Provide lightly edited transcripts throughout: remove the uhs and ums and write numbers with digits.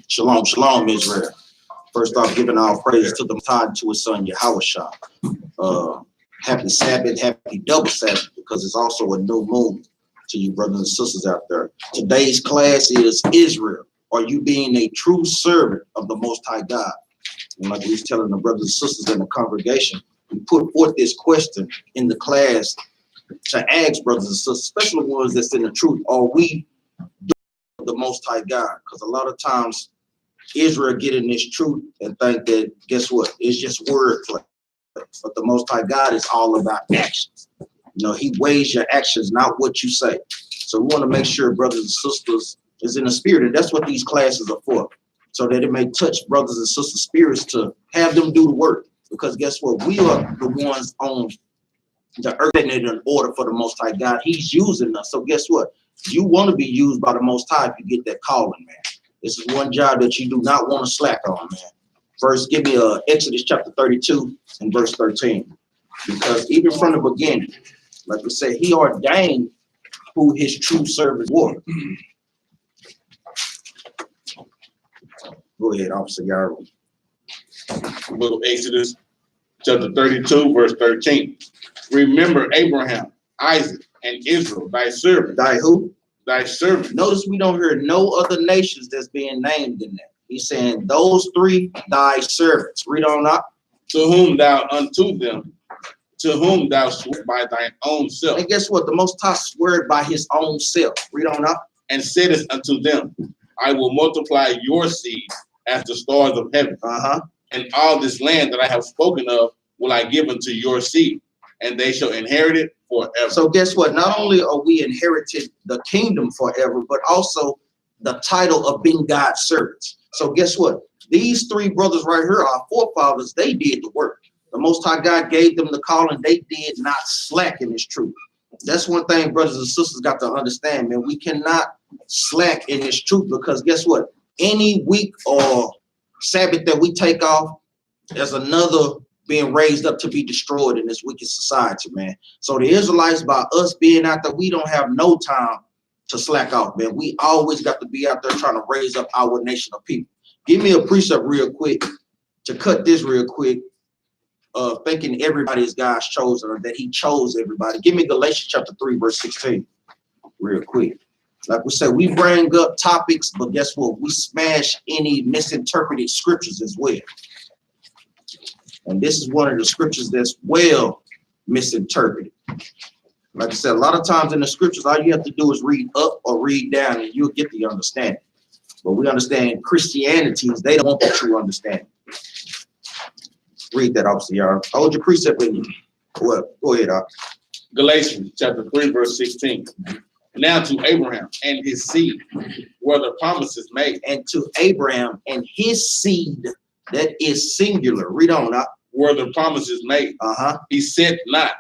Shalom, shalom, Israel. First off, giving all praise to the Most High, to his son Yahushua. Happy Sabbath, happy double Sabbath, because it's also a new moon to you brothers and sisters out there. Today's class is Israel. Are you being a true servant of the Most High God? And like we was telling the brothers and sisters in the congregation, we put forth this question in the class to ask brothers and sisters, especially ones that's in the truth, are we doing the Most High God? Because a lot of times Israel get in this truth and think that, guess what, it's just wordplay. But the Most High God is all about actions. You know, he weighs your actions, not what you say. So we want to make sure brothers and sisters is in the spirit, and that's what these classes are for, so that it may touch brothers and sisters' spirits to have them do the work. Because guess what, we are the ones on the earth in order for the Most High God. He's using us. So guess what, you want to be used by the Most High if you get that calling, man. This is one job that you do not want to slack on, man. First, give me Exodus chapter 32 and verse 13. Because even from the beginning, like we said, he ordained who his true servants were. Go ahead, Officer Yara. Book of Exodus, chapter 32, verse 13. Remember Abraham, Isaac, and Israel, thy servant. Thy who? Thy servant. Notice we don't hear no other nations that's being named in that. He's saying those three, thy servants. Read on up. To whom thou unto them, to whom thou swore by thine own self. And guess what? The Most High swore by his own self. Read on up. And saidest unto them, I will multiply your seed as the stars of heaven. And all this land that I have spoken of will I give unto your seed, and they shall inherit it forever. So guess what? Not only are we inherited the kingdom forever, but also the title of being God's servants. So guess what? These three brothers right here, our forefathers, they did the work. The Most High God gave them the call, and they did not slack in this truth. That's one thing brothers and sisters got to understand, man. We cannot slack in this truth, because guess what? Any week or Sabbath that we take off, there's another being raised up to be destroyed in this wicked society, man. So the Israelites, by us being out there, we don't have no time to slack off, man. We always got to be out there trying to raise up our nation of people. Give me a precept real quick to cut this real quick, thinking everybody is God's chosen, or that he chose everybody. Give me Galatians chapter 3, verse 16, real quick. Like we said, we bring up topics, but guess what? We smash any misinterpreted scriptures as well. And this is one of the scriptures that's well misinterpreted. Like I said, a lot of times in the scriptures, all you have to do is read up or read down, and you'll get the understanding. But we understand Christianity, they don't want the true understanding. Read that, Officer Yara. Hold your precept in you. Well, go ahead, Officer. Galatians chapter 3, verse 16. Now to Abraham and his seed were the promises made. And to Abraham and his seed, that is singular. Read on up. Were the promises made. He said not,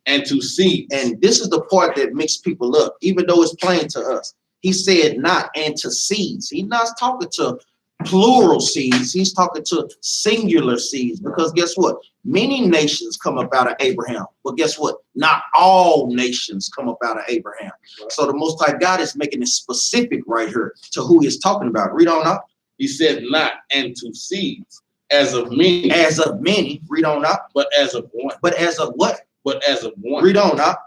and to seed. And this is the part that mixes people up, even though it's plain to us. He said not, and to seeds. He's not talking to plural seeds. He's talking to singular seeds, because guess what? Many nations come up out of Abraham, but guess what? Not all nations come up out of Abraham. So the Most High God is making it specific right here to who he's talking about. Read on up. He said not, and to seeds, as of many. As of many. Read on up. But as of one. But as of what? But as of one. Read on up.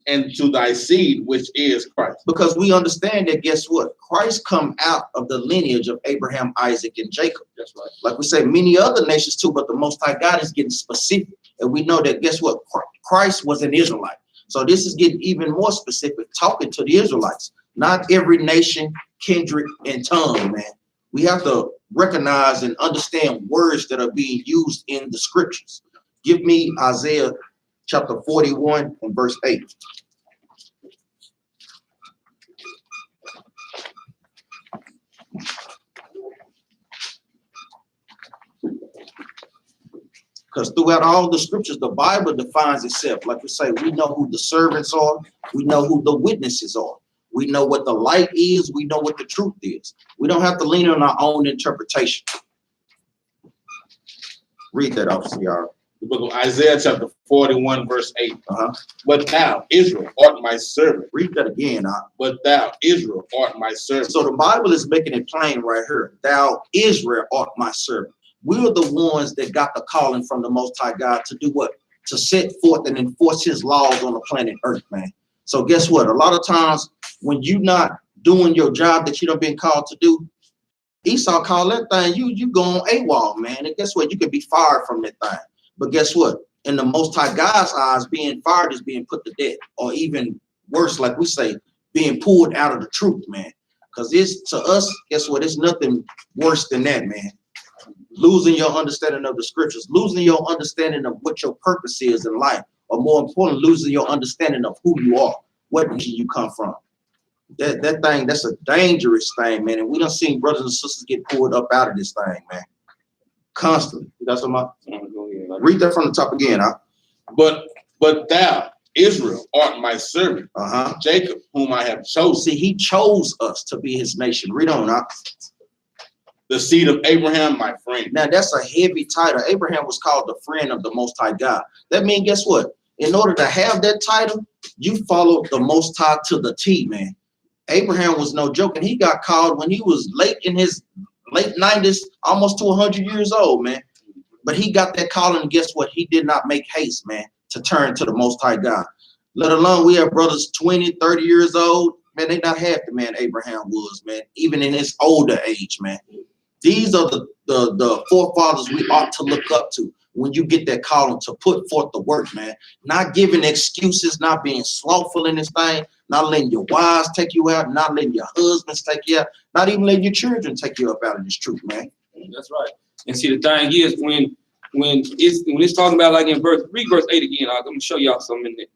And to thy seed, which is Christ. Because we understand that, guess what? Christ come out of the lineage of Abraham, Isaac, and Jacob. That's right. Like we say, many other nations too, but the Most High God is getting specific. And we know that, guess what? Christ was an Israelite. So this is getting even more specific, talking to the Israelites. Not every nation, kindred, and tongue, man. We have to recognize and understand words that are being used in the scriptures. Give me Isaiah chapter 41 and verse 8. Because throughout all the scriptures, the Bible defines itself. Like we say, we know who the servants are. We know who the witnesses are. We know what the light is. We know what the truth is. We don't have to lean on our own interpretation. Read that, Officer Yara. The book of Isaiah, chapter 41, verse 8. But thou, Israel, art my servant. Read that again. But thou, Israel, art my servant. So the Bible is making it plain right here. Thou, Israel, art my servant. We are the ones that got the calling from the Most High God to do what? To set forth and enforce his laws on the planet Earth, man. So guess what? A lot of times when you're not doing your job that you done been called to do, Esau called that thing, you go on AWOL, man. And guess what? You could be fired from that thing. But guess what? In the Most High God's eyes, being fired is being put to death, or even worse, like we say, being pulled out of the truth, man. Because it's, to us, guess what? It's nothing worse than that, man. Losing your understanding of the scriptures, losing your understanding of what your purpose is in life, or more importantly, losing your understanding of who you are, what nation you come from. That thing, that's a dangerous thing, man. And we done seen brothers and sisters get pulled up out of this thing, man. Constantly. That's what read that from the top again, But thou, Israel, art my servant, Jacob, whom I have chosen. See, he chose us to be his nation. Read on, The seed of Abraham, my friend. Now, that's a heavy title. Abraham was called the friend of the Most High God. That means, guess what? In order to have that title, you followed the Most High to the T, man. Abraham was no joke, and he got called when he was late in his late 90s, almost to 100 years old, man. But he got that calling, and guess what? He did not make haste, man, to turn to the Most High God. Let alone we have brothers 20, 30 years old. Man, they not half the man Abraham was, man, even in his older age, man. These are the forefathers we ought to look up to when you get that calling to put forth the work, man. Not giving excuses, not being slothful in this thing, not letting your wives take you out, not letting your husbands take you out, not even letting your children take you up out of this truth, man. That's right. And see, the thing is, when it's talking about, like in read verse 8 again, I'm gonna show y'all something in there.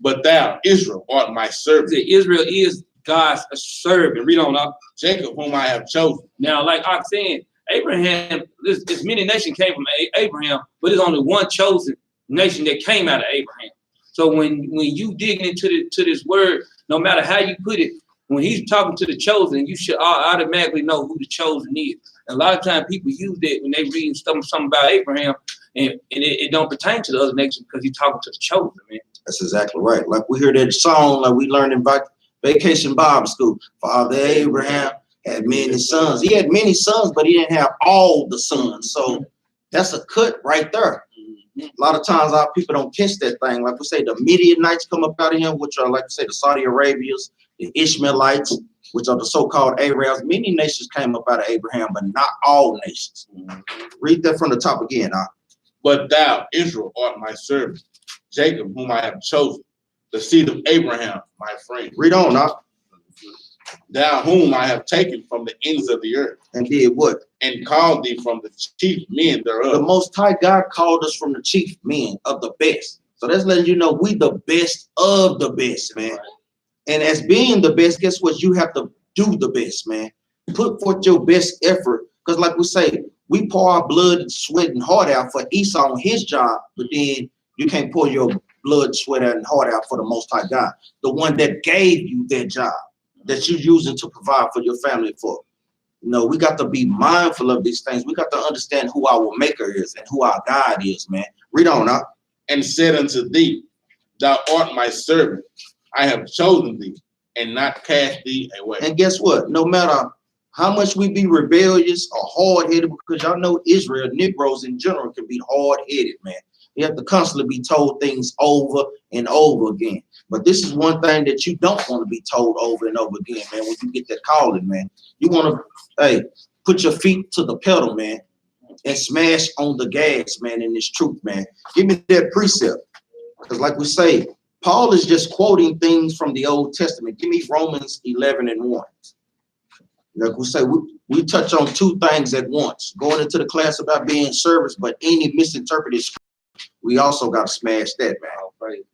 But thou, Israel, art my servant. See, Israel is God's servant. Read on up. Jacob, whom I have chosen. Now, like I'm saying, Abraham, this many nations came from Abraham, but there's only one chosen nation that came out of Abraham. So when you dig into this word, no matter how you put it, when he's talking to the chosen, you should automatically know who the chosen is. And a lot of times people use that when they read something about Abraham, and it don't pertain to the other nations because he's talking to the chosen, man. That's exactly right. Like we hear that song, like we learned in Vacation Bible School. Father Abraham had many sons. He had many sons, but he didn't have all the sons. So that's a cut right there. A lot of times our people don't catch that thing. Like we say, the Midianites come up out of him, which are, like I say, the Saudi Arabians, the Ishmaelites, which are the so-called Arabs. Many nations came up out of Abraham, but not all nations. Read that from the top again. But thou, Israel, art my servant, Jacob, whom I have chosen, the seed of Abraham, my friend. Read on, Thou whom I have taken from the ends of the earth. And did what? And called thee from the chief men thereof. The Most High God called us from the chief men of the best. So that's letting you know we the best of the best, man. And as being the best, guess what? You have to do the best, man. Put forth your best effort. Because like we say, we pour our blood, sweat, and heart out for Esau on his job, but then you can't pour your blood, sweat, and heart out for the Most High God, the one that gave you that job that you're using to provide for your family for. You know, we got to be mindful of these things. We got to understand who our maker is and who our God is, man. Read on now. And said unto thee, thou art my servant. I have chosen thee and not cast thee away. And guess what? No matter how much we be rebellious or hard-headed, because y'all know Israel, Negroes in general can be hard-headed, man. You have to constantly be told things over and over again. But this is one thing that you don't want to be told over and over again, man, when you get that calling, man. You want to, hey, put your feet to the pedal, man, and smash on the gas, man, in this truth, man. Give me that precept. Because like we say, Paul is just quoting things from the Old Testament. Give me Romans 11:1. Like we say, we touch on two things at once. Going into the class about being servants, but any misinterpreted scripture, we also got to smash that, man. Right.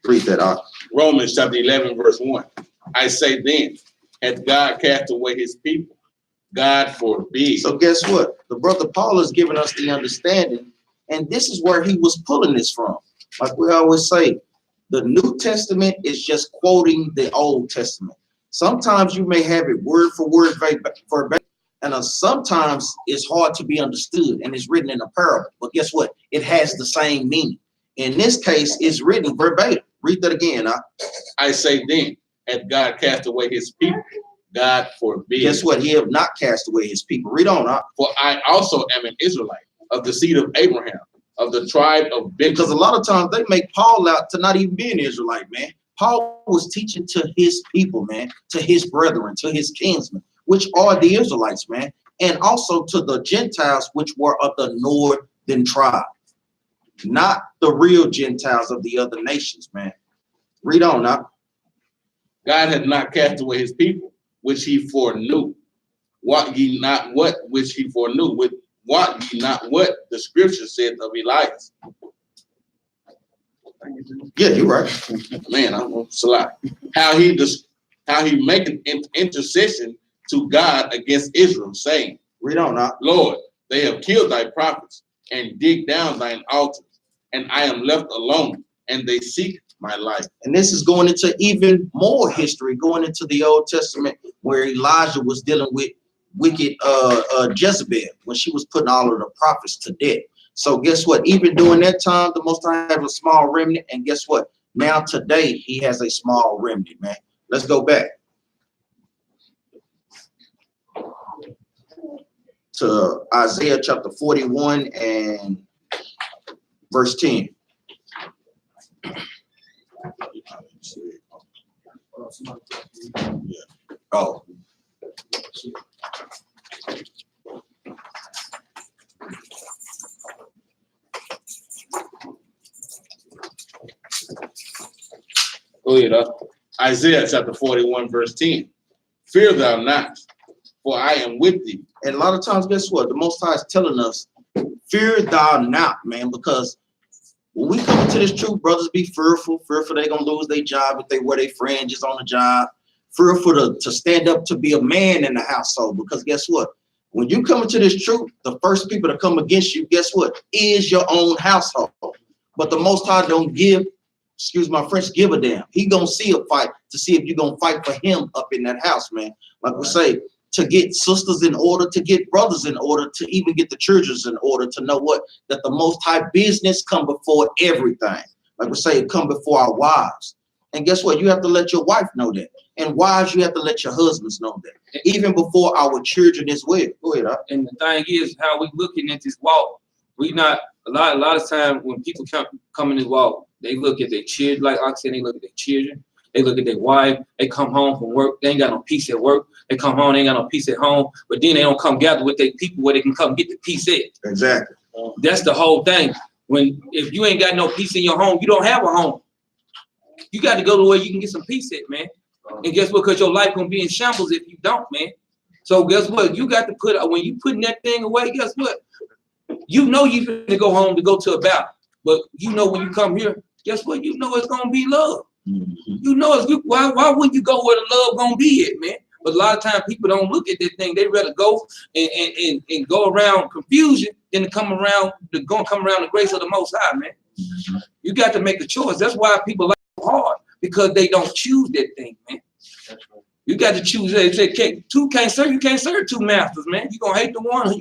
Read that out. Romans chapter 11, verse 1. I say then, hath God cast away his people? God forbid. So guess what? The brother Paul is giving us the understanding, and this is where he was pulling this from. Like we always say, the New Testament is just quoting the Old Testament. Sometimes you may have it word for word verbatim, And sometimes it's hard to be understood, and it's written in a parable. But guess what? It has the same meaning. In this case, it's written verbatim. Read that again. I say then, hath God cast away his people? God forbid. Guess what? He have not cast away his people. Read on. For I also am an Israelite, of the seed of Abraham, of the tribe of Benjamin. Because a lot of times they make Paul out to not even be an Israelite, man. Paul was teaching to his people, man, to his brethren, to his kinsmen, which are the Israelites, man, and also to the Gentiles, which were of the northern tribe, not the real Gentiles of the other nations, man. Read on now. God had not cast away his people, which he foreknew. What ye not what which he foreknew, with what ye not what the scripture said of Elias. Yeah, you're right. Man, I'm on Salah. How he make an intercession to God against Israel, saying, Read on now. Lord, they have killed thy prophets and dig down thine altars, and I am left alone, and they seek my life. And this is going into even more history, going into the Old Testament, where Elijah was dealing with wicked Jezebel when she was putting all of the prophets to death. So guess what? Even during that time, the Most High had a small remnant. And guess what? Now today, he has a small remnant, man. Let's go back to Isaiah chapter 41 and verse 10. Oh. Go ahead, Isaiah chapter 41, verse 10. Fear thou not, for I am with thee. And a lot of times, guess what? The Most High is telling us, fear thou not, man, because when we come into this truth, brothers be fearful they're going to lose their job if they wear their fringes on the job, fearful to stand up to be a man in the household, because guess what? When you come into this truth, the first people to come against you, guess what? Is your own household. But the Most High don't give, excuse my French, give a damn. He gonna see a fight to see if you're gonna fight for him up in that house, man. Like we say, to get sisters in order, to get brothers in order, to even get the churches in order, to know what? That the Most High business come before everything. Like we say, come before our wives. And guess what? You have to let your wife know that. And wives, you have to let your husbands know that. Even before our children as well. Go ahead. And the thing is, how we looking at this walk, we not, a lot of time when people come in this walk, they look at their children, like I said, they look at their children, they look at their wife, they come home from work, they ain't got no peace at work, they come home, they ain't got no peace at home, but then they don't come gather with their people where they can come get the peace at. Exactly. That's the whole thing. If you ain't got no peace in your home, you don't have a home. You got to go to where you can get some peace at, man. And guess what? Because your life gonna be in shambles if you don't, man. So guess what? You got to put, when you putting that thing away, guess what? You know you finna go home to go to a battle. But you know when you come here, guess what? You know it's gonna be love. Mm-hmm. You know why wouldn't you go where the love gonna be at, man? But a lot of times people don't look at that thing. They rather go and go around confusion than to come around the grace of the Most High, man. Mm-hmm. You got to make a choice. That's why people like it hard, because they don't choose that thing, man. You got to choose. They say you can't serve two masters, man. You gonna hate the one, or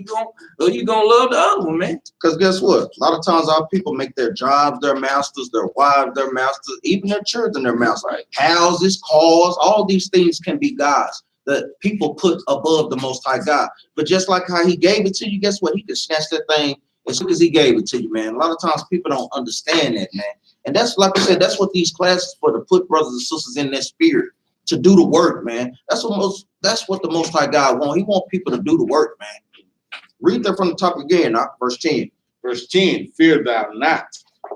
you gonna love the other one, man. Because guess what? A lot of times our people make their jobs their masters, their wives their masters, even their children their masters. Right. Houses, cars, all these things can be gods that people put above the Most High God. But just like how He gave it to you, guess what? He could snatch that thing as soon as He gave it to you, man. A lot of times people don't understand that, man. And that's, like I said, that's what these classes for, to put brothers and sisters in that spirit, to do the work, man. That's what the Most High God wants. He wants people to do the work, man. Read that from the top again, verse 10. Verse 10, fear thou not,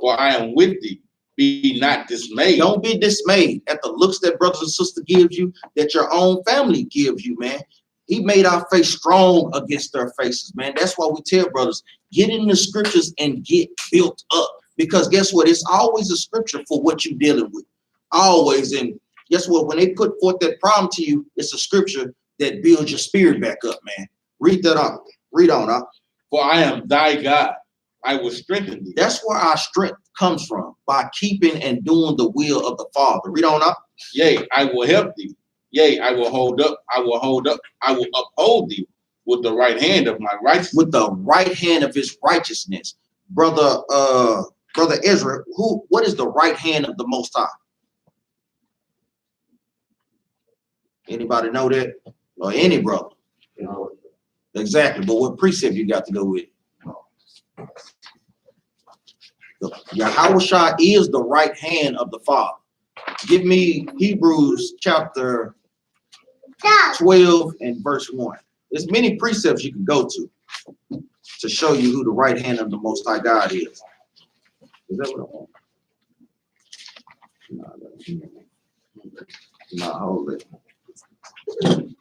for I am with thee. Be not dismayed. Don't be dismayed at the looks that brothers and sisters gives you, that your own family gives you, man. He made our face strong against their faces, man. That's why we tell brothers, get in the scriptures and get built up. Because guess what? It's always a scripture for what you're dealing with. Always. And guess what? When they put forth that problem to you, it's a scripture that builds your spirit back up, man. Read that on. Read on. For I am thy God. I will strengthen thee. That's where our strength comes from, by keeping and doing the will of the Father. Read on up. Yea, I will help thee. Yea, I will hold up. I will uphold thee with the right hand of my righteousness. With the right hand of his righteousness. Brother Ezra, what is the right hand of the Most High? Anybody know that? Or any brother? Exactly, but what precept you got to go with? Yahushua is the right hand of the Father. Give me Hebrews chapter 12 and verse 1. There's many precepts you can go to show you who the right hand of the Most High God is. Is that what I want? No, hold it.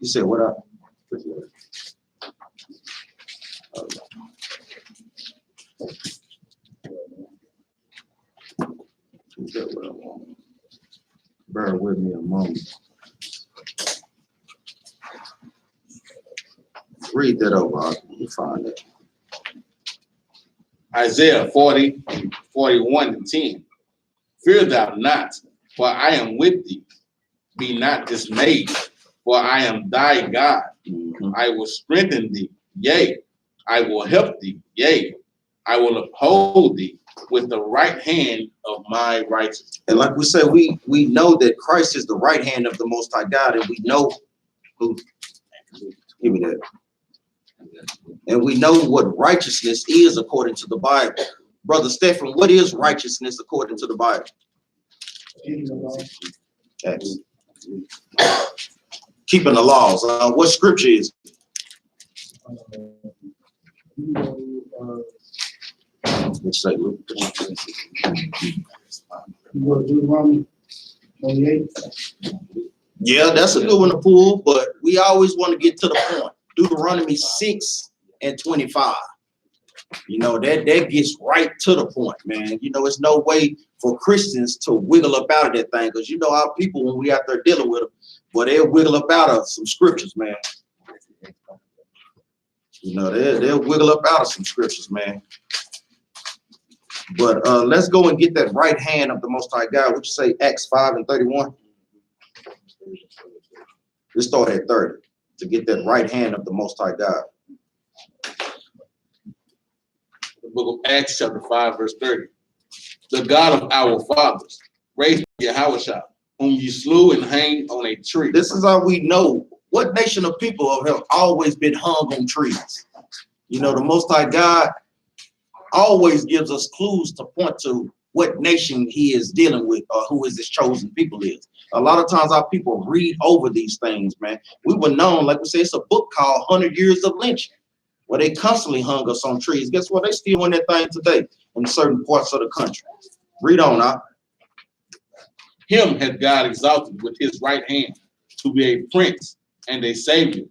You said what up? Is that what I want? Bear with me a moment. Read that over. Let me find it. Isaiah 40, 41 and 10. Fear thou not, for I am with thee. Be not dismayed, for I am thy God. I will strengthen thee. Yea, I will help thee. Yea, I will uphold thee with the right hand of my righteousness. And like we say, we know that Christ is the right hand of the Most High God, and we know who. Give me that. And we know what righteousness is according to the Bible. Brother Stephen, what is righteousness according to the Bible? Yes. Keeping the laws. What scripture is it? Let's say Luke. Yeah, that's a good one to pull, but we always want to get to the point. Deuteronomy 6 and 25. You know, that gets right to the point, man. You know, it's no way for Christians to wiggle up out of that thing, because you know our people, when we out there dealing with them, but they'll wiggle up out of some scriptures, man. You know, they'll wiggle up out of some scriptures, man. But let's go and get that right hand of the Most High God. What you say, Acts 5 and 31? Let's start at 30 to get that right hand of the Most High God. The book of Acts chapter 5 verse 30. The God of our fathers raised Yahushua, whom you slew and hanged on a tree. This is how we know what nation of people have always been hung on trees. You know, the Most High God always gives us clues to point to what nation he is dealing with or who his chosen people is. A lot of times our people read over these things, man. We were known, like we say, it's a book called 100 Years of Lynching, where they constantly hung us on trees. Guess what? They still on that thing today in certain parts of the country. Read on out. Him hath God exalted with his right hand to be a prince and a savior,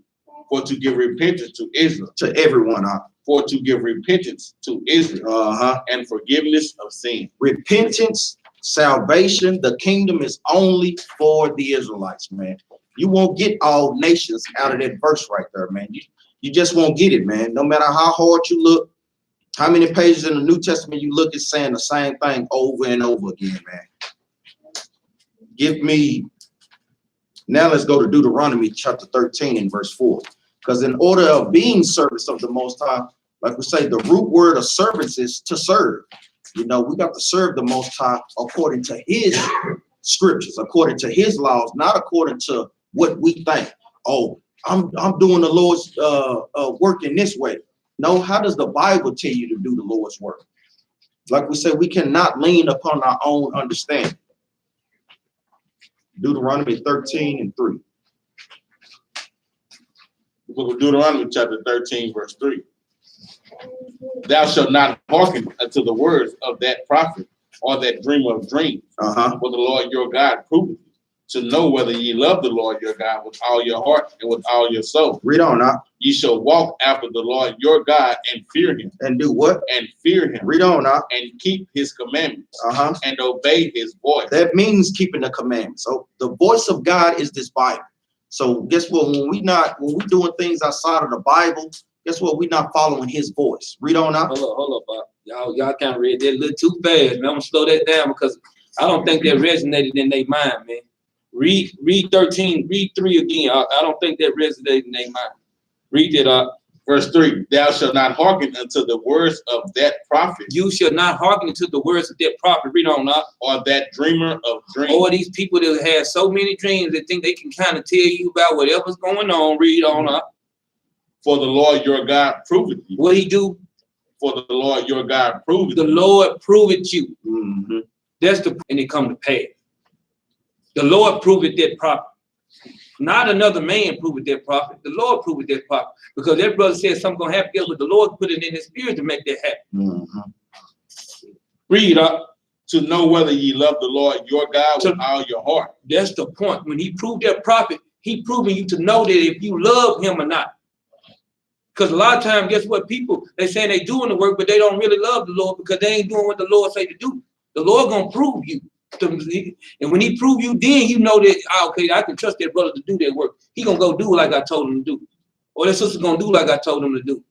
for to give repentance to Israel. To everyone out. For to give repentance to Israel and forgiveness of sin. Repentance, salvation, the kingdom is only for the Israelites, man. You won't get all nations out of that verse right there, man. You just won't get it, man. No matter how hard you look, how many pages in the New Testament you look, it's saying the same thing over and over again, man. Give me, now let's go to Deuteronomy chapter 13 and verse 4. Because in order of being service of the Most High, like we say, the root word of servants is to serve. You know, we got to serve the Most High according to his scriptures, according to his laws, not according to what we think. Oh, I'm doing the Lord's work in this way. No, how does the Bible tell you to do the Lord's work? Like we say, we cannot lean upon our own understanding. Deuteronomy 13 and 3. The book of Deuteronomy chapter 13 verse 3. Thou shalt not hearken unto the words of that prophet or that dreamer of dreams. For the Lord your God proveth to know whether ye love the Lord your God with all your heart and with all your soul. Read on now. Ye shall walk after the Lord your God and fear him. And do what? And fear him. Read on now. And keep his commandments. And obey his voice. That means keeping the commandments. So the voice of God is this Bible. So guess what? When we're doing things outside of the Bible, guess what? We're not following his voice. Read on now. Hold up. Y'all kind of read that a little too fast, man. I'm gonna slow that down because I don't think that resonated in their mind, man. Read 13, read 3 again. I don't think that resonated in their mind. Read it up. Verse 3, thou shalt not hearken unto the words of that prophet. You shall not hearken to the words of that prophet. Read on up. Or that dreamer of dreams. Or these people that have so many dreams that think they can kind of tell you about whatever's going on. Read on up. For the Lord your God proveth you. What he do? For the Lord your God proveth The you. Lord proveth you. Mm-hmm. That's the, and it come to pass. The Lord proveth that prophet. Not another man proved that prophet. The Lord proved that prophet. Because that brother said something gonna happen, but the Lord put it in his spirit to make that happen. Mm-hmm. Read up. To know whether ye love the Lord your God with all your heart. That's the point. When he proved that prophet, he proving you to know that if you love him or not. Because a lot of times, guess what? People, they saying they doing the work, but they don't really love the Lord because they ain't doing what the Lord say to do. The Lord gonna prove you. And when he prove you, then you know that, okay, I can trust that brother to do that work. He gonna go do like I told him to do. Or that sister gonna do like I told him to do.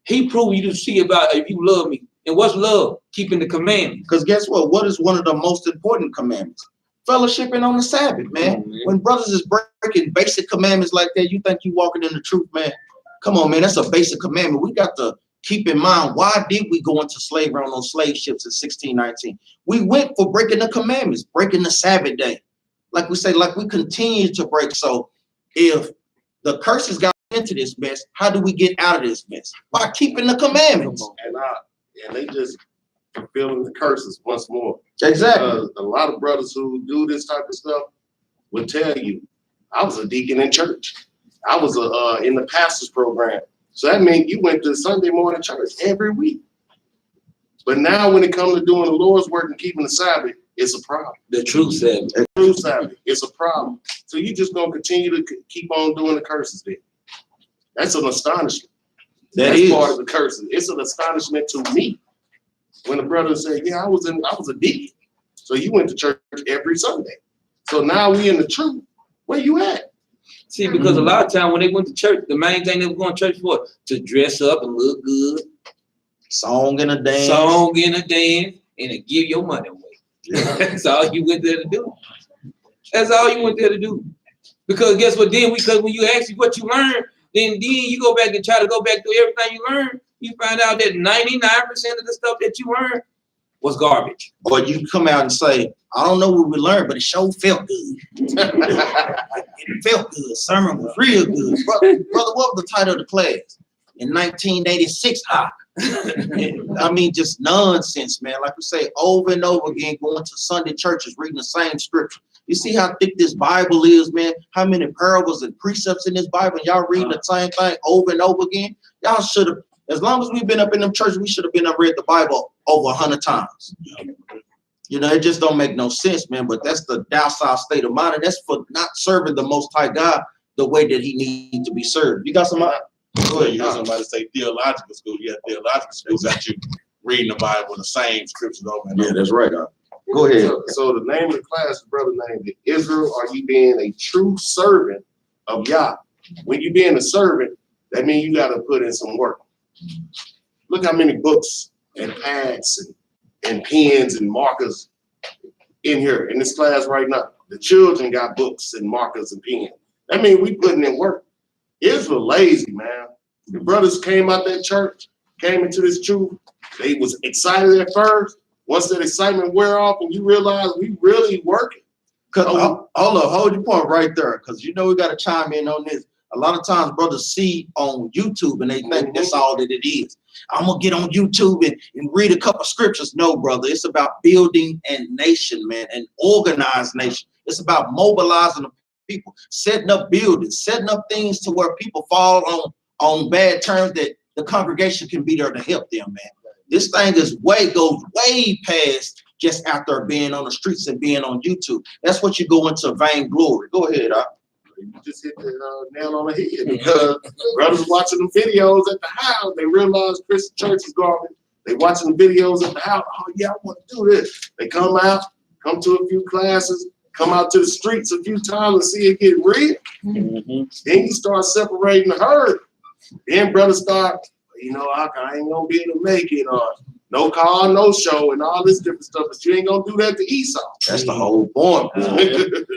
He proved you to see about if you love me. And what's love? Keeping the commandments. Because guess what? What is one of the most important commandments? Fellowshipping on the Sabbath, man. When brothers is breaking basic commandments like that, you think you walking in the truth, man. Come on, man. That's a basic commandment. We got to keep in mind, why did we go into slavery on those slave ships in 1619? We went for breaking the commandments, breaking the Sabbath day. Like we say, like we continue to break. So if the curses got into this mess, how do we get out of this mess? By keeping the commandments. And they just fulfilling the curses once more. Exactly. A lot of brothers who do this type of stuff will tell you, I was a deacon in church. I was in the pastor's program. So that means you went to Sunday morning church every week. But now when it comes to doing the Lord's work and keeping the Sabbath, it's a problem. The true Sabbath. The true Sabbath, it's a problem. So you just gonna continue to keep on doing the curses then. That's an astonishment. That's part of the curses. It's an astonishment to me when a brother said, yeah, I was a deacon. So you went to church every Sunday. So now we in the truth. Where you at? See, because a lot of time when they went to church, the main thing they were going to church for, to dress up and look good. Song and a dance. Song and a dance, and to give your money away. Yeah. That's all you went there to do. That's all you went there to do. Because guess what? Then because when you ask you what you learned, then you go back and try to go back through everything you learned. You find out that 99% of the stuff that you learned was garbage. Or you come out and say, I don't know what we learned, but it sure felt good. It felt good. Sermon was real good. Brother, what was the title of the class? In 1986, I mean, just nonsense, man. Like we say, over and over again, going to Sunday churches, reading the same scripture. You see how thick this Bible is, man? How many parables and precepts in this Bible? Y'all reading the same thing over and over again? Y'all should have, as long as we've been up in them churches, we should have been up read the Bible over 100 times. You know, it just don't make no sense, man. But that's the docile state of mind, and that's for not serving the Most High God the way that He needs to be served. You got some? Go ahead. You heard somebody say theological school. Yeah, theological school got you reading the Bible, the same scriptures over and over. Yeah, that's right. Go ahead. So the name of the class, the brother named it, Israel, are you being a true servant of Yah? When you being a servant, that means you got to put in some work. Look how many books and pads and pens and markers in here in this class right now. The children got books and markers and pens. That means we putting in work. Israel lazy, man. The brothers came out that church, came into this truth. They was excited at first. Once that excitement wear off and you realize we really working. Hold your point right there, because you know we got to chime in on this. A lot of times brothers see on YouTube and they think that's all that it is. I'm going to get on YouTube and read a couple scriptures. No, brother. It's about building a nation, man, an organized nation. It's about mobilizing the people, setting up buildings, setting up things to where people fall on bad terms that the congregation can be there to help them, man. This thing goes way past just after being on the streets and being on YouTube. That's what you go into vainglory. Go ahead, You just hit the nail on the head because brothers watching them videos at the house, they realize Christian church is garbage. They watching the videos at the house. Oh yeah, I want to do this. They come out, come to a few classes, come out to the streets a few times and see it get real. Then you start separating the herd. Then brothers start, you know, I ain't gonna be able to make it, or no call, no show, and all this different stuff. But you ain't gonna do that to Esau. That's the whole point.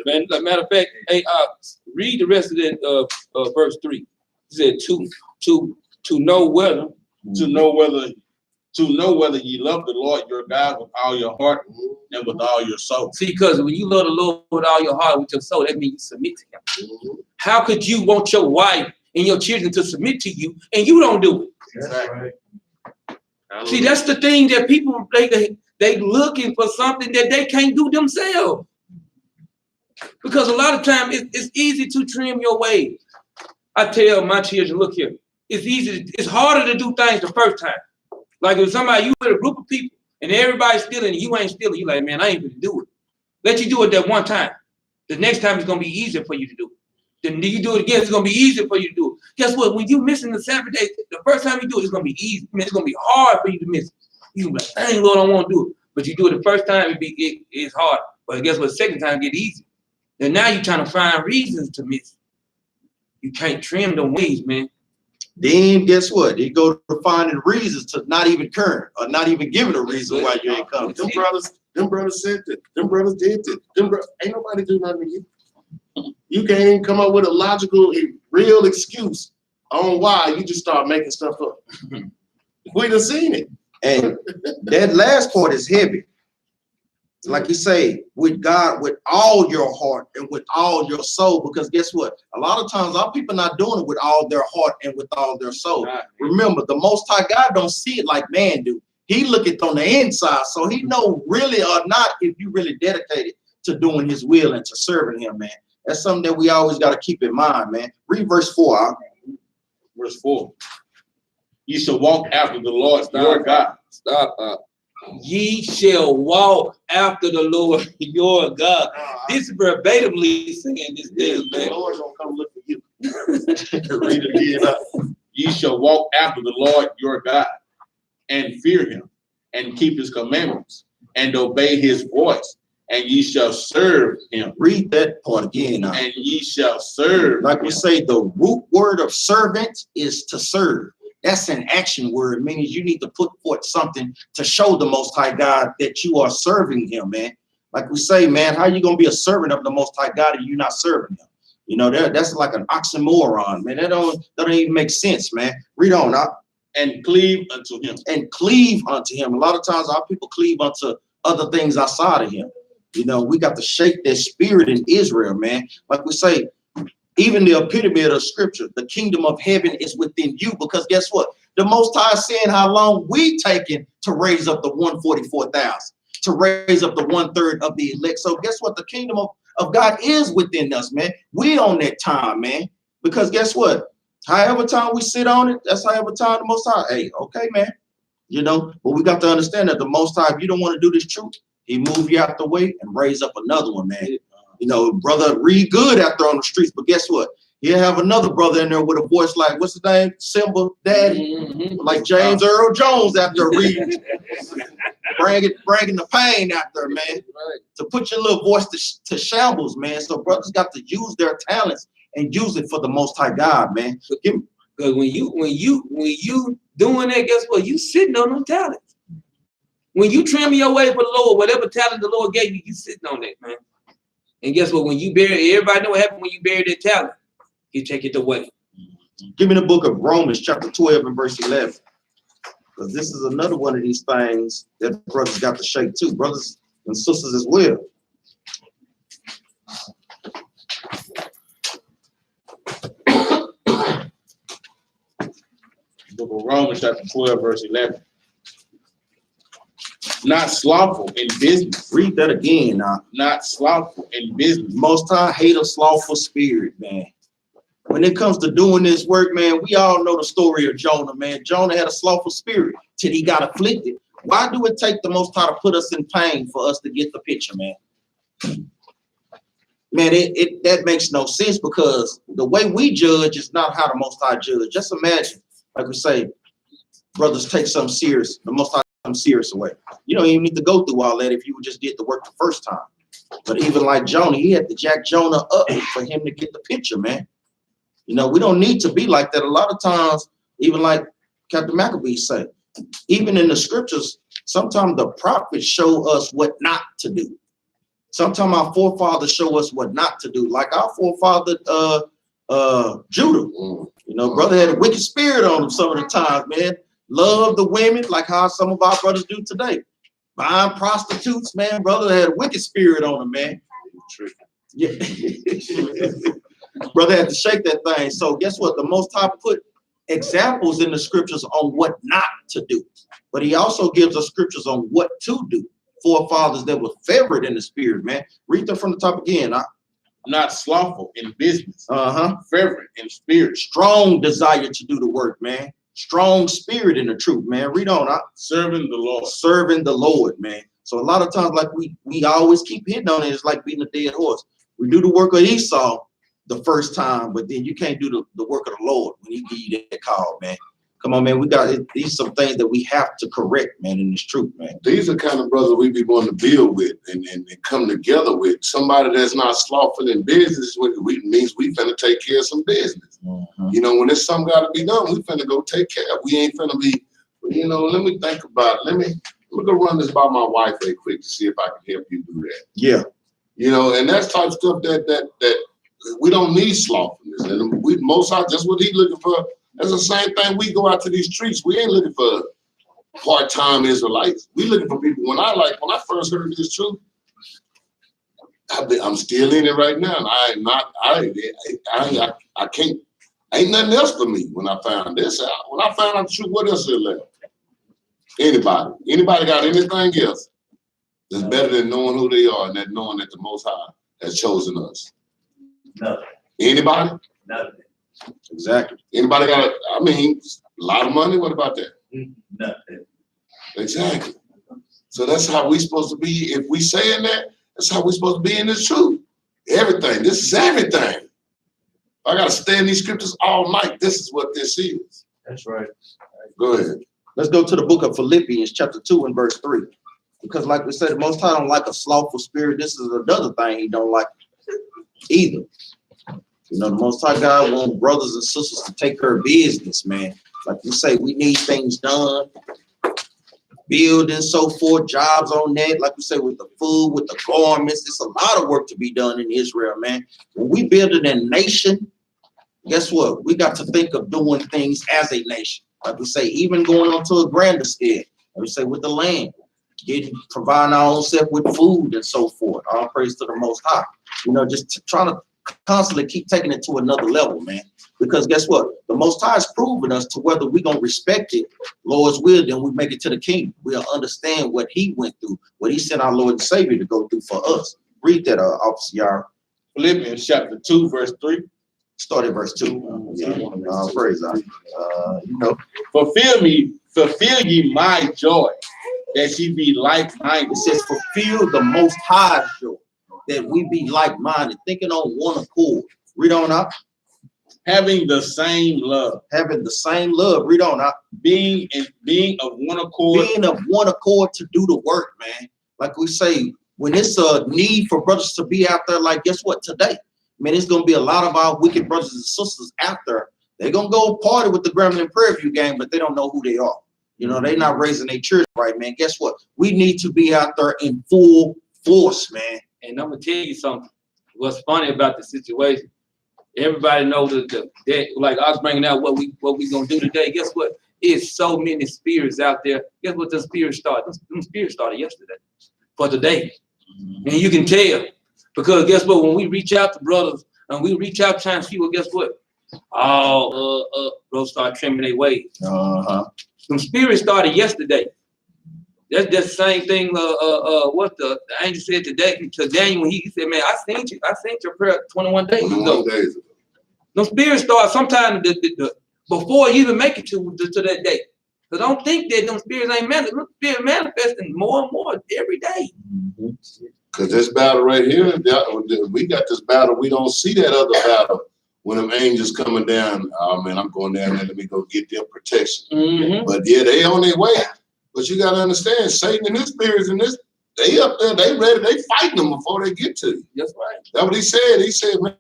Man, matter of fact, hey, read the rest of that verse 3. It said To know whether. to know whether ye love the Lord your God with all your heart and with all your soul. See, because when you love the Lord with all your heart, with your soul, that means you submit to him. How could you want your wife and your children to submit to you and you don't do it? Exactly. See, that's the thing that people, they looking for something that they can't do themselves. Because a lot of times it's easy to trim your ways. I tell my children, look here, it's harder to do things the first time. Like if somebody, you with a group of people and everybody's stealing and you ain't stealing, you like, man, I ain't gonna do it. Let you do it that one time. The next time it's gonna be easier for you to do it. Then you do it again, it's gonna be easier for you to do it. Guess what? When you missing the Sabbath day, the first time you do it, it's gonna be easy. I mean, it's gonna be hard for you to miss it. You be like, dang, Lord, I want to do it. But you do it the first time, it's hard. But guess what? The second time it get easy. And now you're trying to find reasons to miss it. You can't trim them ways, man. Then guess what? They go to finding reasons to not even current or not even giving a reason why you ain't coming. Them brothers said that. Them brothers did that. Ain't nobody do nothing to you. You can't even come up with a logical, real excuse on why you just start making stuff up. We done seen it. And that last part is heavy. Like you say, with God, with all your heart and with all your soul, because guess what? A lot of times our people not doing it with all their heart and with all their soul. Remember, the Most High God don't see it like man do. He look it on the inside, so he know really or not if you really dedicated to doing his will and to serving him, man. That's something that we always got to keep in mind, man. Read verse 4. Verse 4. You shall walk after the Lord your God. Stop. Ye shall walk after the Lord your God. This verbatimly saying this thing, man. The Lord gonna come look for you. Read it again. Ye shall walk after the Lord your God and fear him and keep his commandments and obey his voice, and ye shall serve him. Read that part again. And ye shall serve. Like we say, the root word of servant is to serve. That's an action word, meaning you need to put forth something to show the Most High God that you are serving him, man. Like we say, man, how you going to be a servant of the Most High God and you're not serving him? You know, that's like an oxymoron, man. That don't even make sense, man. Read on. And cleave unto him. And cleave unto him. A lot of times our people cleave unto other things outside of him. You know, we got to shake that spirit in Israel, man. Like we say, even the epitome of the scripture, the kingdom of heaven is within you, because guess what? The Most High is saying how long we taking to raise up the 144,000, to raise up the 1/3 of the elect. So guess what? The kingdom of God is within us, man. We on that time, man. Because guess what? However time we sit on it, that's however time the Most High. Hey, okay, man. You know, but we got to understand that the Most High, if you don't want to do this truth, he move you out the way and raise up another one, man. You know, brother read good out there on the streets, but guess what? He'll have another brother in there with a voice like, what's his name? Simba Daddy, like James Earl Jones out there reading, bringing the pain out there, man. To put your little voice to shambles, man. So brothers got to use their talents and use it for the Most High God, man. Because when you doing that, guess what? You sitting on them talents. When you trim your way for the Lord, whatever talent the Lord gave you, you sitting on that, man. And guess what? When you bury, everybody know what happened when you bury that talent. You take it away. Give me the book of Romans, chapter 12 and verse 11. Because this is another one of these things that brothers got to shake too, brothers and sisters as well. Book of Romans, chapter 12, verse 11. Not slothful in business. Read that again now. Not slothful in business. Most High hate a slothful spirit, man. When it comes to doing this work, man, we all know the story of Jonah, man. Jonah had a slothful spirit till he got afflicted. Why do it take the Most High to put us in pain for us to get the picture, man? Man, that makes no sense, because the way we judge is not how the Most High judge. Just imagine, like we say, brothers take something serious, the Most High comes serious away. You don't even need to go through all that if you just did the work the first time. But even like Jonah, he had to jack Jonah up for him to get the picture, man. You know, we don't need to be like that. A lot of times, even like Captain Maccabee said, even in the scriptures, sometimes the prophets show us what not to do. Sometimes our forefathers show us what not to do. Like our forefather, Judah. You know, brother had a wicked spirit on him some of the times, man. Love the women like how some of our brothers do today. Buying prostitutes, man. Brother had a wicked spirit on him, man. Yeah. Brother had to shake that thing. So guess what? The Most High put examples in the scriptures on what not to do. But he also gives us scriptures on what to do. Forefathers that were favored in the spirit, man. Read that from the top again. Not slothful in business. Uh-huh. Fervent in spirit. Strong desire to do the work, man. Strong spirit in the truth, man. Read on. Serving the Lord. Serving the Lord, man. So a lot of times, like we always keep hitting on it, it's like beating a dead horse. We do the work of Esau the first time, but then you can't do the work of the Lord when he give you that call, man. Come on, man. These are some things that we have to correct, man, in this truth, man. These are kind of brothers we be wanting to build with and come together with. Somebody that's not slothful in business, means we finna take care of some business. Mm-hmm. You know, when there's something got to be done, we finna go take care of it. We ain't finna be, you know, let me think about it. Let me go run this by my wife real quick to see if I can help you do that. Yeah. You know, and that's type of stuff that we don't need slothfulness. And we most out just what he's looking for. That's the same thing. We go out to these streets. We ain't looking for part-time Israelites. We looking for people. When I first heard this truth, I'm still in it right now. I can't. Ain't nothing else for me when I found this out. When I found out the truth, what else is left? Anybody got anything else that's better than knowing who they are and that knowing that the Most High has chosen us? Nothing. Anybody? Nothing. Exactly. Anybody got a lot of money? What about that? Nothing. Exactly. So that's how we supposed to be. If we saying that, that's how we supposed to be in this truth. Everything. This is everything. I got to stay in these scriptures all night. This is what this is. That's right. Go ahead. Let's go to the book of Philippians, chapter 2 and verse 3. Because like we said, the Most High don't like a slothful spirit. This is another thing he don't like either. You know, the Most High God wants brothers and sisters to take care of business, man. Like we say, we need things done, building, so forth, jobs on that. Like we say, with the food, with the garments, it's a lot of work to be done in Israel, man. When we building a nation, guess what? We got to think of doing things as a nation. Like we say, even going on to a grander scale. Like we say, with the land, providing our own self with food and so forth. All praise to the Most High. You know, just trying to constantly keep taking it to another level, man. Because guess what? The Most High has proven us to whether we're going to respect it, Lord's will, then we make it to the kingdom. We'll understand what he went through, what he sent our Lord and Savior to go through for us. Read that, Officer Yara. Philippians chapter 2, verse 3. Start at verse 2. Praise God. You know. Fulfill ye my joy, that ye be like-minded. It says, fulfill the Most High's joy, that we be like-minded, thinking on one accord. Read on up. Having the same love. Having the same love. Read on up. Being of one accord. Being of one accord to do the work, man. Like we say, when it's a need for brothers to be out there, like guess what, today? Man, it's going to be a lot of our wicked brothers and sisters out there. They're going to go party with the Gremlin Prairie View gang, but they don't know who they are. You know, they're not raising their children right, man. Guess what? We need to be out there in full force, man. And I'm gonna tell you something. What's funny about the situation? Everybody knows that like I was bringing out what we gonna do today. Guess what? It's so many spirits out there. Guess what? The spirits started. Them spirits started yesterday for today, and you can tell because guess what? When we reach out to brothers and we reach out to people, guess what? Brothers start trimming their ways. Some spirits started yesterday. That's the same thing. What the angel said today to Daniel when he said, "Man, I seen your prayer 21 days ago." Those spirits start sometime before you even make it to that day. So don't think that them spirits ain't manifesting more and more every day. Because this battle right here, we got this battle. We don't see that other battle when them angels coming down. Oh man, I'm going down there. Let me go get their protection. But yeah, they on their way. But you got to understand, Satan and his spirits in this, they up there, they ready, they fighting them before they get to you. That's right. That's what he said. He said, man,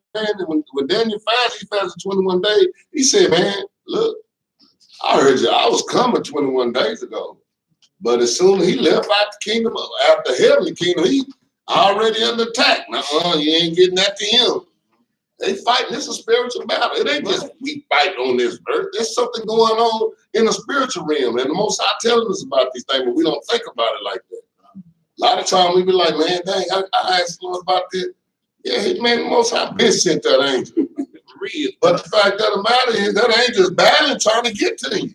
when Daniel fasted 21 days, he said, man, look, I heard you, I was coming 21 days ago. But as soon as he left out the kingdom, out the heavenly kingdom, he already under attack. Now, you ain't getting that to him. They fighting. It's a spiritual battle. It ain't just we fight on this earth. There's something going on in the spiritual realm. And the Most High telling us about these things, but we don't think about it like that. A lot of times we be like, man, dang, I asked the Lord about this. Yeah, man, the Most High been sent that angel. Real. But the fact of the matter is that angel's battling trying to get to you.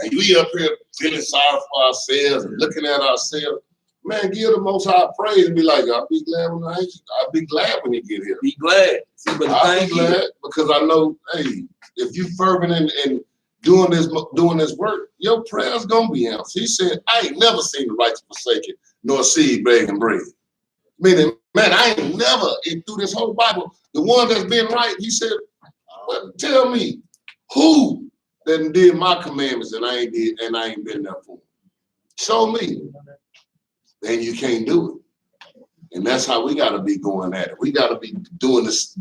And we up here feeling sorry for ourselves and looking at ourselves. Man, give the Most High praise and be like, I'll be glad when I'll be glad when you get here. Be glad. See, but I'll be glad because I know, hey, if you fervent and doing this work, your prayers gonna be answered. He said, I ain't never seen the righteous forsaken, nor seed begging bread. Meaning, man, I ain't never through this whole Bible, the one that's been right, he said, well, tell me who that did my commandments and I ain't been there for. Show me. Then you can't do it. And that's how we gotta be going at it. We gotta be doing this,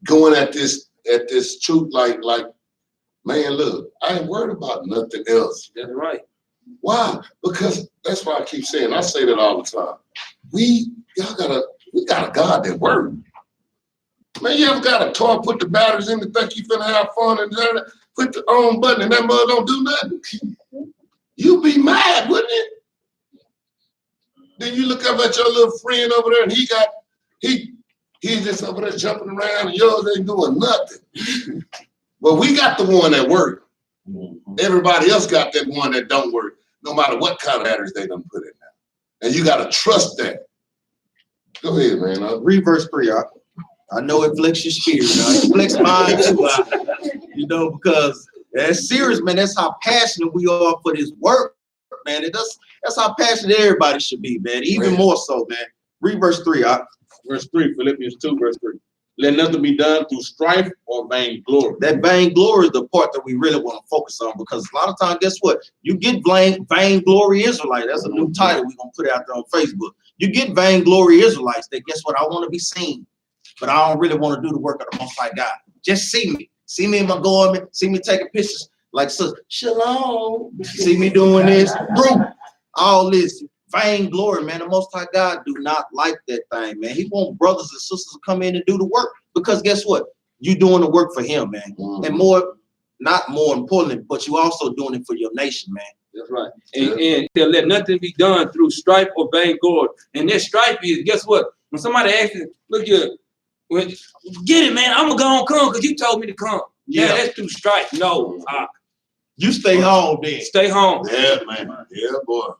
going at this truth like, man, look, I ain't worried about nothing else. That's right. Why? Because that's why I keep saying, I say that all the time. We got a God that works. Man, you ever got a toy, put the batteries in to think you finna have fun and put the on button and that mother don't do nothing? You be mad, wouldn't it? Then you look up at your little friend over there and he's just over there jumping around and yours ain't doing nothing. Well, we got the one that works. Everybody else got that one that don't work, no matter what kind of batteries they done put in there. And you gotta trust that. Go ahead, man. Read verse 3. I know it flex your spirit. It flex mine too. You know, because that's serious, man. That's how passionate we are for this work, man. That's how passionate everybody should be, man. Even more so, man. Read verse 3. Verse 3, Philippians 2, verse 3. Let nothing be done through strife or vainglory. That vainglory is the part that we really want to focus on, because a lot of times, guess what? You get vainglory Israelite. That's a new title we're going to put out there on Facebook. You get vainglory Israelites that, guess what? I want to be seen, but I don't really want to do the work of the Most High God. Just see me. See me in my garment. See me taking pictures like, shalom. See me doing this. Group. All this. Vainglory, man. The Most High God do not like that thing, man. He want brothers and sisters to come in and do the work, because guess what? You doing the work for him, man. And not more important, but you also doing it for your nation, man. That's right. And let nothing be done through strife or vainglory. And that strife is, guess what? When somebody asks you, look here, get it, man. I'm gonna go on come because you told me to come. Yeah, that's through strife. No, you stay home then. Stay home. Yeah, man. Yeah, boy.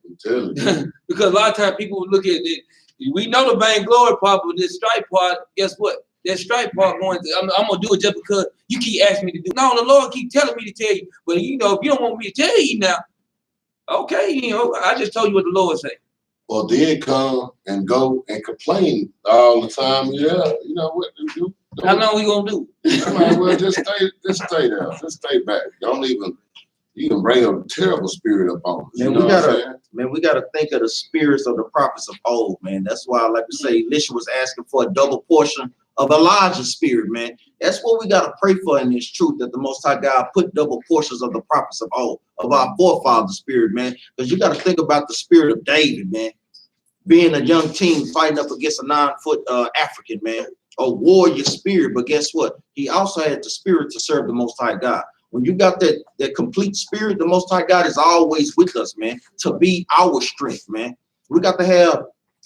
I'm telling you. Because a lot of times people look at it. We know the vainglory part, but this strife part, guess what? That strife part going to, I'm gonna do it just because you keep asking me to do. No, the Lord keep telling me to tell you. But you know, if you don't want me to tell you now, okay, you know, I just told you what the Lord said. Well, then come and go and complain all the time. Yeah, you know what? How long we gonna do? Well, just stay there. Just stay back. Don't even. You can bring a terrible spirit up on us. We gotta think of the spirits of the prophets of old, man. That's why, like we say, Elisha was asking for a double portion of Elijah's spirit, man. That's what we gotta pray for in this truth, that the Most High God put double portions of the prophets of old, of our forefathers' spirit, man. Because you gotta think about the spirit of David, man. Being a young teen fighting up against a 9-foot African, man, a warrior spirit. But guess what? He also had the spirit to serve the Most High God. When you got that complete spirit, the Most High God is always with us, man, to be our strength, man. We got to have,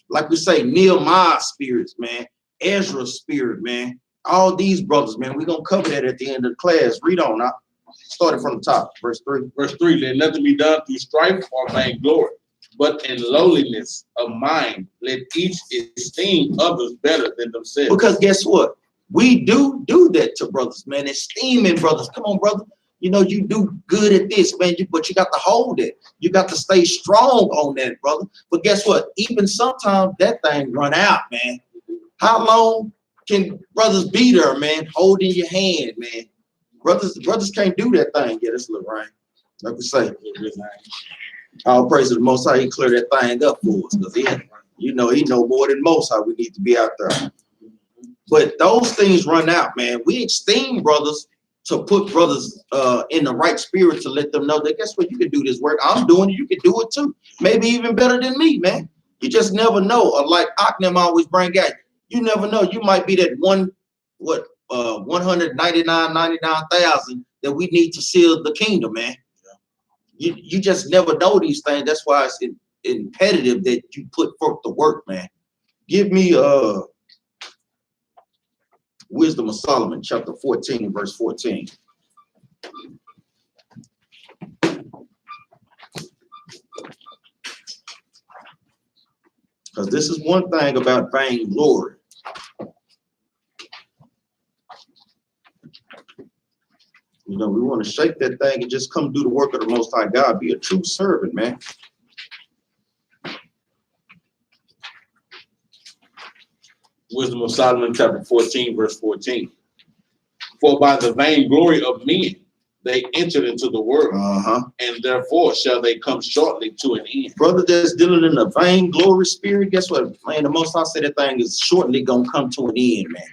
like we say, Nehemiah's spirits, man, Ezra's spirit, man. All these brothers, man. We're going to cover that at the end of the class. Read on now. Starting from the top, verse 3. Verse 3, let nothing be done through strife or vainglory, but in lowliness of mind, let each esteem others better than themselves. Because guess what? We do that to brothers, man. Esteeming brothers. Come on, brother. You know, you do good at this, man, but you got to hold it. You got to stay strong on that, brother. But guess what? Even sometimes that thing run out, man. How long can brothers be there, man, holding your hand, man? Brothers can't do that thing. Yeah, this little rain. Like we say, all praise to the Most High. He clear that thing up for us, because he know more than most how we need to be out there. But those things run out, man. We esteem brothers to put brothers in the right spirit, to let them know that, guess what, you can do this work. I'm doing it. You can do it too. Maybe even better than me, man. You just never know. Or like Aknem always bring out, you never know. You might be that one what 199,000 that we need to seal the kingdom, man. You just never know these things. That's why it's imperative that you put forth the work, man. Give me Wisdom of Solomon, chapter 14, verse 14. Because this is one thing about vainglory. You know, we want to shake that thing and just come do the work of the Most High God. Be a true servant, man. Wisdom of Solomon, chapter 14, verse 14. For by the vainglory of men they entered into the world, and therefore shall they come shortly to an end. Brother that's dealing in the vainglory spirit, guess what, man? The Most High said that thing is shortly gonna come to an end, man.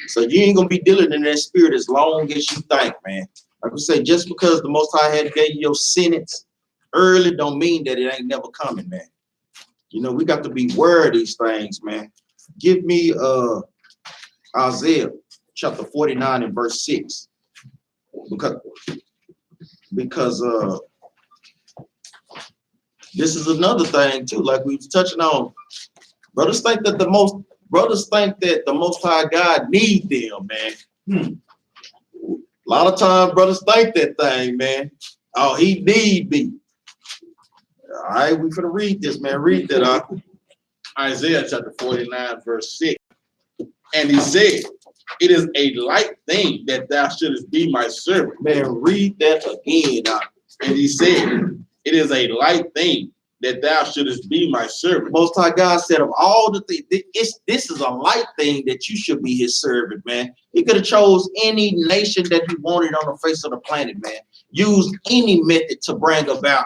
So you ain't gonna be dealing in that spirit as long as you think, man. Like we say, just because the Most High had gave you your sentence early, don't mean that it ain't never coming, man. You know, we got to be aware of these things, man. Give me Isaiah chapter 49 and verse 6. Because this is another thing too, like we was touching on. Brothers think that the Most High God need them, man. A lot of times brothers think that thing, man. Oh, he need me. All right, we finna read this, man. Read that. Isaiah chapter 49, verse 6. And he said, it is a light thing that thou shouldest be my servant. Man, read that again. And he said, it is a light thing that thou shouldest be my servant. Most High God said of all the things, this is a light thing that you should be his servant, man. He could have chose any nation that he wanted on the face of the planet, man. Used any method to bring about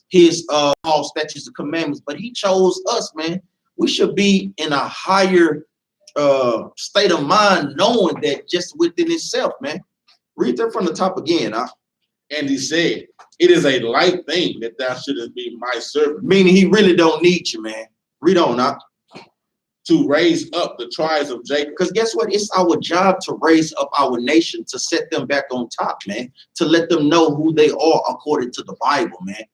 his all statutes and commandments, but he chose us, man. We should be in a higher state of mind, knowing that just within itself, man. Read that from the top again. And he said, it is a light thing that thou shouldest be my servant. Meaning he really don't need you, man. Read on. To raise up the tribes of Jacob. Because guess what? It's our job to raise up our nation, to set them back on top, man. To let them know who they are according to the Bible, man.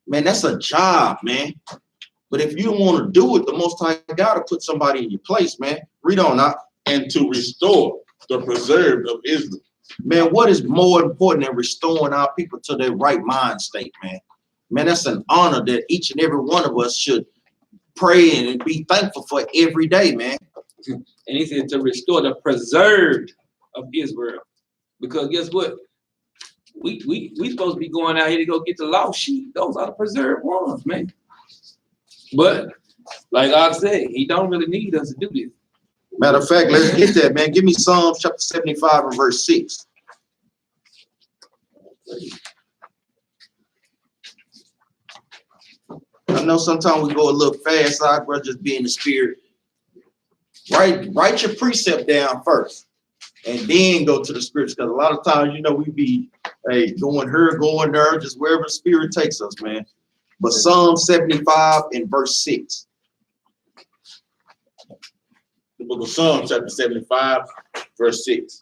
Man, that's a job, man. But if you don't want to do it, the Most High God to put somebody in your place, man. Read on. And to restore the preserved of Israel. Man, what is more important than restoring our people to their right mind state, man? Man, that's an honor that each and every one of us should pray and be thankful for every day, man. And he said to restore the preserved of Israel. Because guess what? We supposed to be going out here to go get the lost sheep. Those are the preserved ones, man. But like I said, he don't really need us to do this. Matter of fact, let's get that, man. Give me Psalms chapter 75 and verse 6. I know sometimes we go a little fast, I'd rather just be in the spirit. Write your precept down first, and then go to the scriptures. Because a lot of times, you know, we be going here, going there, just wherever the spirit takes us, man. But Psalm 75 and verse 6. The book of Psalms, chapter 75, verse 6.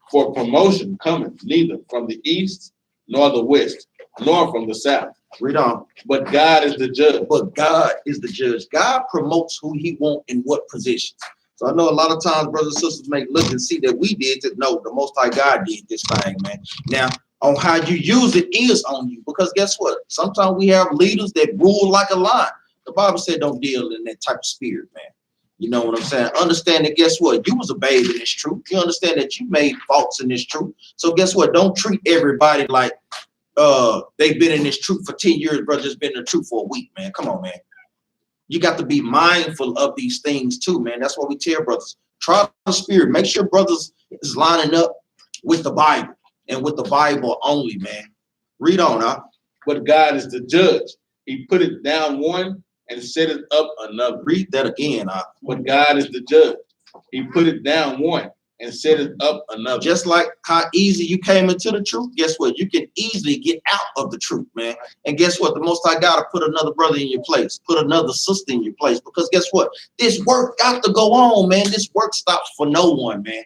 For promotion cometh neither from the east, nor the west, nor from the south. Read on. But God is the judge. But God is the judge. God promotes who he wants in what positions. So I know a lot of times brothers and sisters may look and see that we did it. No, the Most High God did this thing, man. Now, on how you use it is on you. Because guess what? Sometimes we have leaders that rule like a lion. The Bible said don't deal in that type of spirit, man. You know what I'm saying? Understand that, guess what? You was a babe in this truth. You understand that you made faults in this truth. So guess what? Don't treat everybody like they've been in this truth for 10 years, brother. Just been in the truth for a week, man. Come on, man. You got to be mindful of these things too, man. That's what we tell brothers. Try the spirit. Make sure brothers is lining up with the Bible and with the Bible only, man. Read on, huh? But God is the judge. He put it down one and set it up another. Read that again, huh? But God is the judge. He put it down one and set it up another. Just like how easy you came into the truth, guess what? You can easily get out of the truth, man. And guess what? The Most High God to put another brother in your place, put another sister in your place. Because guess what? This work got to go on, man. This work stops for no one, man.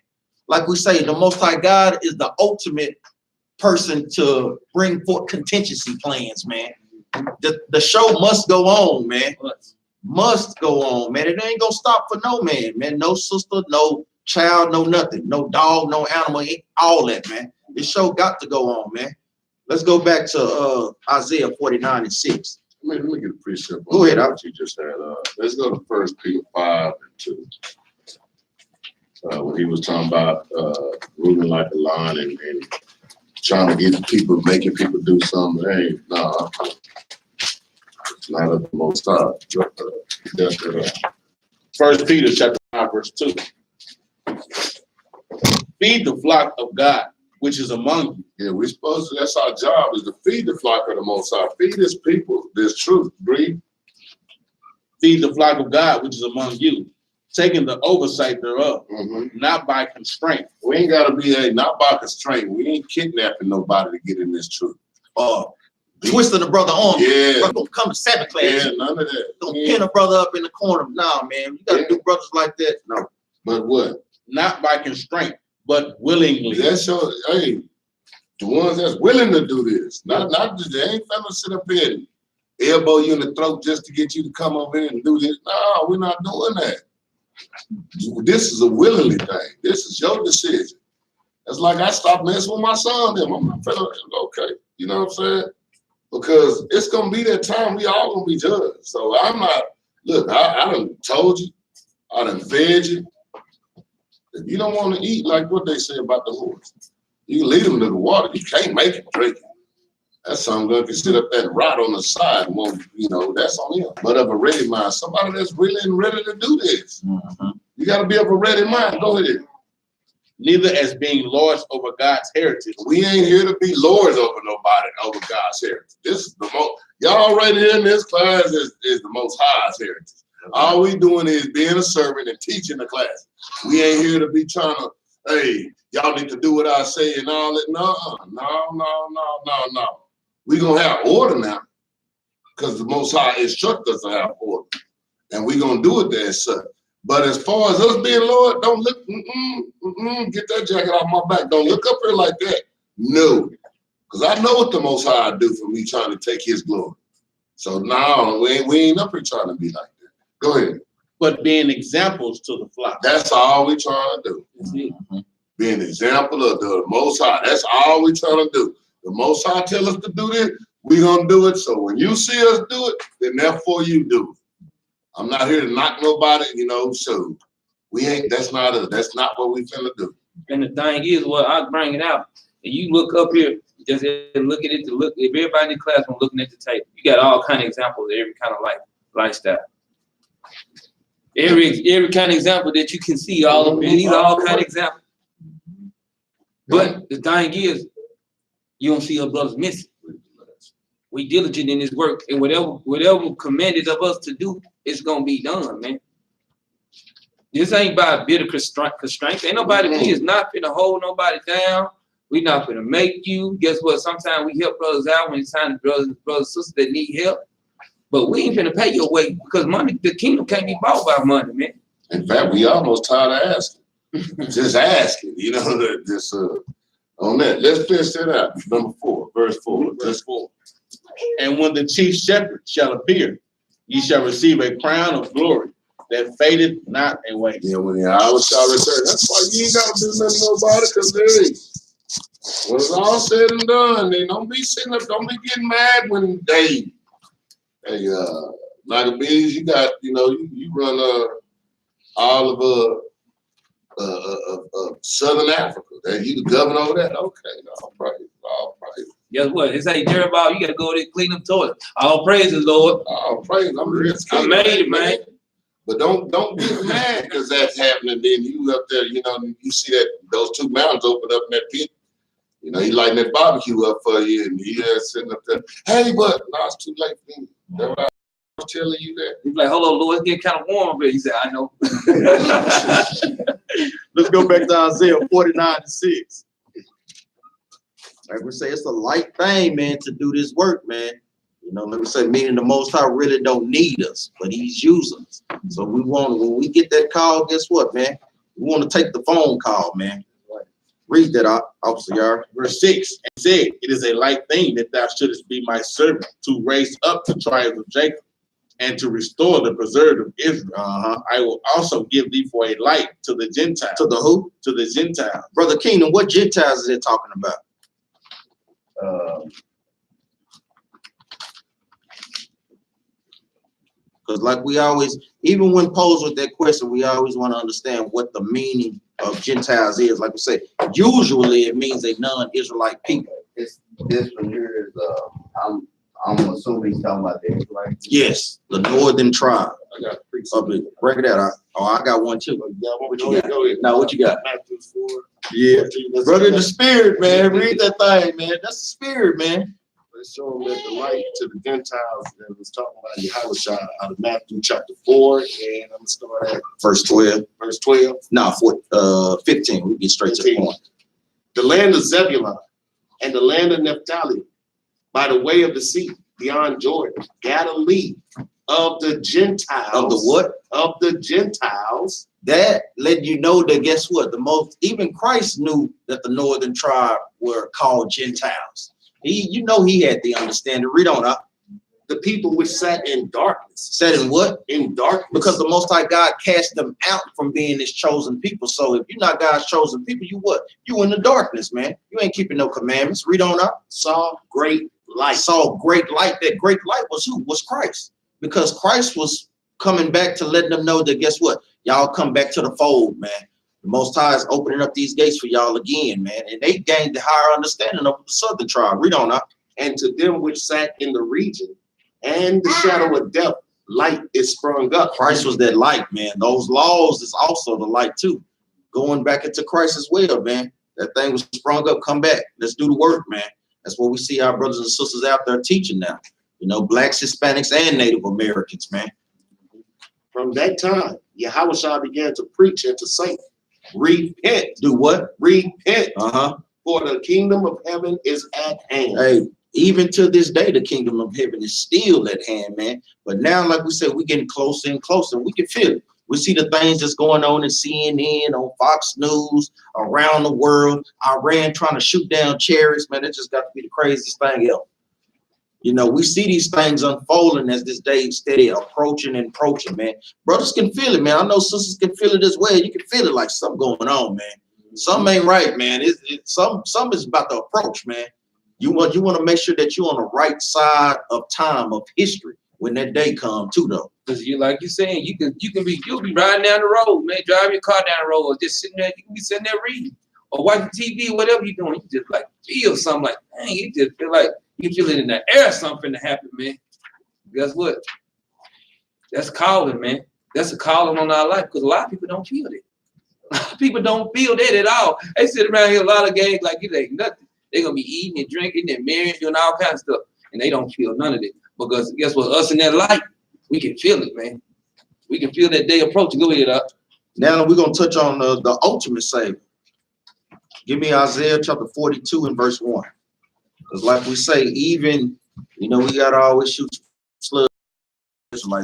like we say, the Most High God is the ultimate person to bring forth contingency plans, man. The show must go on, man. Must go on, man. It ain't gonna stop for no man, man. No sister, no child, no nothing. No dog, no animal, all that, man. This show got to go on, man. Let's go back to Isaiah 49:6. Let me get a precept. Go ahead, what you just had. Let's go to 1 Peter 5:2. When he was talking about moving like a lion and trying to get people, making people do something. Hey, nah, it's not of the Most High. That's 1 Peter chapter 5, verse 2. Feed the flock of God, which is among you. Yeah, we're supposed to, that's our job, is to feed the flock of the Most High. Feed his people this truth. Breathe. Feed the flock of God, which is among you, taking the oversight thereof, not by constraint. We ain't got to be not by constraint. We ain't kidnapping nobody to get in this truth. Twisting a brother arm. Yeah. Brother gonna come to Sabbath class. Yeah, none of that. Gonna pin a brother up in the corner. Nah, man. You gotta do brothers like that. No. But what? Not by constraint, but willingly. That's your, hey, the ones that's willing to do this. Not just, they ain't finna sit up here and elbow you in the throat just to get you to come over here and do this. No, we're not doing that. This is a willingly thing. This is your decision. It's like I stopped messing with my son. I'm not finna, okay. You know what I'm saying? Because it's gonna be that time we all gonna be judged. So I'm not, look, I done told you, I done fed you. If you don't want to eat, like what they say about the horse, you can lead them to the water. You can't make him drink it. That's something that can sit up there and rot on the side. And won't, you know, that's on him. But of a ready mind, somebody that's really ready to do this. You got to be of a ready mind. Go ahead. Neither as being lords over God's heritage. We ain't here to be lords over nobody, over God's heritage. This is the most, y'all right here in this class is the Most High's heritage. All we doing is being a servant and teaching the class. We ain't here to be trying to, hey, y'all need to do what I say and all that. No. We gonna have order now, because the Most High instruct us to have order, and we gonna do it there, sir. But as far as us being Lord, don't look, get that jacket off my back. Don't look up here like that. No, because I know what the Most High do for me trying to take His glory. So no, we ain't up here trying to be like that. Go ahead. But being examples to the flock. That's all we trying to do. Be an example of the Most High. That's all we trying to do. The Most High tell us to do this, we gonna do it. So when you see us do it, then therefore you do it. I'm not here to knock nobody, you know, so we ain't, that's not what we finna do. And the thing is, well, I bring it out, and you look up here, just look at it, if everybody in the classroom looking at the table, you got all kind of examples of every kind of lifestyle. Every kind of example that you can see, all of them, these are all kind of examples. But the thing is, you don't see our brothers missing. We diligent in this work, and whatever commanded of us to do, it's gonna be done, man. This ain't by bitter constraints. Ain't nobody, we is not finna hold nobody down. We not finna make you. Guess what? Sometimes we help brothers out when it's time to brothers and sisters that need help. But we ain't finna pay your way, because money, the kingdom can't be bought by money, man. In fact, we almost tired of asking. Just asking, you know, this on that. Let's finish that out. Number 4, verse 4. Verse 4. And when the chief shepherd shall appear, ye shall receive a crown of glory that fadeth not away. Yeah, when the hour shall return. That's why you ain't gotta do nothing about it, because when it's all said and done, they don't be sitting up, don't be getting mad when they like a bees, you got, you know, you run all of Southern Africa. That you the governor over that. Okay, all praise. Guess what? It's like Jeremiah, you gotta go there and clean them toilets. All praises, Lord. All praise. I'm real scared. I made it, man. But don't get mad because that's happening. Then you up there, you know, you see that those 2 mountains open up in that pit. You know, he lighting that barbecue up for you, and he sitting up there. Hey, but no, it's too late for me. That's what I was telling you that. He's like, hold on, Lord, it's getting kind of warm here. He said, I know. Let's go back to Isaiah 49:6. Like we say, it's a light thing, man, to do this work, man. You know, let me say, meaning the Most High really don't need us, but He's using us. So when we get that call, guess what, man? We want to take the phone call, man. Read that, Officer Yard. Verse 6, and said, it is a light thing that thou shouldest be my servant to raise up the tribes of Jacob and to restore the preserved of Israel. I will also give thee for a light to the Gentiles. To the who? To the Gentiles. Brother Kingdom, what Gentiles is it talking about? Because like we always, even when posed with that question, we always want to understand what the meaning of Gentiles is. Like we say, usually it means a non-Israelite people. This one here is I'm assuming he's talking about the Israelites. Yes, the northern tribe. I got Of it. Break it out. I got one too. What you got? Now, what you got? Matthew 4. Yeah. Let's Brother, go the back. spirit, man. Read that thing, man. That's the spirit, man. Let's show them that the light to the Gentiles that was talking about Yahushua out of Matthew chapter 4. And I'm going to start at Verse 12. verse 12. No, 15. We get straight to the 15. point. The land of Zebulun and the land of Naphtali, by the way of the sea, beyond Jordan, Galilee of the Gentiles. Of the what? Of the Gentiles. That let you know that guess what? Even Christ knew that the northern tribe were called Gentiles. He had the understanding. Read on up. The people which sat in darkness. Said in what? In darkness. Because the Most High God cast them out from being His chosen people. So if you're not God's chosen people, you what? You in the darkness, man. You ain't keeping no commandments. Read on up. Saw great light. Saw great light. That great light was who? Was Christ. Because Christ was coming back to letting them know that guess what? Y'all come back to the fold, man. The Most High is opening up these gates for y'all again, man. And they gained the higher understanding of the southern tribe. Read on up. And to them which sat in the region and the shadow of death, light is sprung up. Christ was that light, man. Those laws is also the light too. Going back into Christ as well, man. That thing was sprung up. Come back. Let's do the work, man. That's what we see our brothers and sisters out there teaching now. You know, blacks, Hispanics, and Native Americans, man. From that time, Yahushua began to preach and to say, repent. Do what? Repent. Uh-huh. For the kingdom of heaven is at hand. Hey, even to this day, the kingdom of heaven is still at hand, man. But now, like we said, we're getting closer and closer. We can feel it. We see the things that's going on in CNN, on Fox News, around the world. Iran trying to shoot down chariots, man. It just got to be the craziest thing ever. You know, we see these things unfolding as this day steady approaching, man. Brothers can feel it, man. I know sisters can feel it as well. You can feel it like something going on, man. Something ain't right, man. Something is about to approach, man. You want to make sure that you're on the right side of time, of history, when that day comes too, though. Because you're saying, you'll be riding down the road, man, driving your car down the road, or just sitting there, you can be sitting there reading, or watching TV, whatever you're doing. You just like feel something like, dang, you just feel like you feel it in the air, something to happen, man. Guess what? That's calling, man. That's a calling on our life, because a lot of people don't feel it. A lot of people don't feel that at all. They sit around here a lot of games like it ain't nothing. They're gonna be eating and drinking and marrying, doing all kinds of stuff, and they don't feel none of it. Because guess what? Us in that light, we can feel it, man. We can feel that day approaching. Go ahead, up. Now we're gonna touch on the ultimate savior. Give me Isaiah chapter 42 and verse 1. Because like we say, even we gotta always shoot slugs.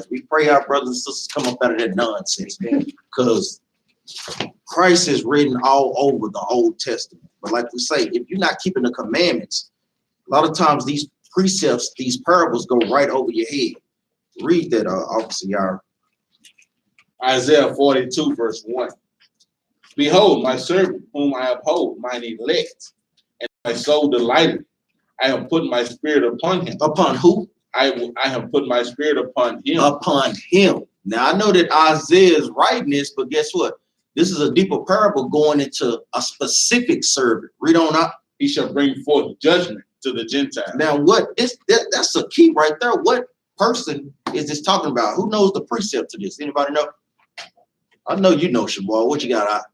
We pray our brothers and sisters come up out of that nonsense, man. Because Christ is written all over the Old Testament. But like we say, if you're not keeping the commandments, a lot of times these precepts, these parables go right over your head. Read that, Officer Yara. Isaiah 42, verse 1. Behold, my servant, whom I uphold, mine elect, and my soul delighted. I have put my spirit upon him. Upon who? I have put my spirit upon him. Upon him. Now, I know that Isaiah is writing this, but guess what? This is a deeper parable going into a specific servant. Read on up. He shall bring forth judgment to the Gentiles. Now, that's a key right there. What person is this talking about? Who knows the precept to this? Anybody know? I know you know, Shabal. What you got out?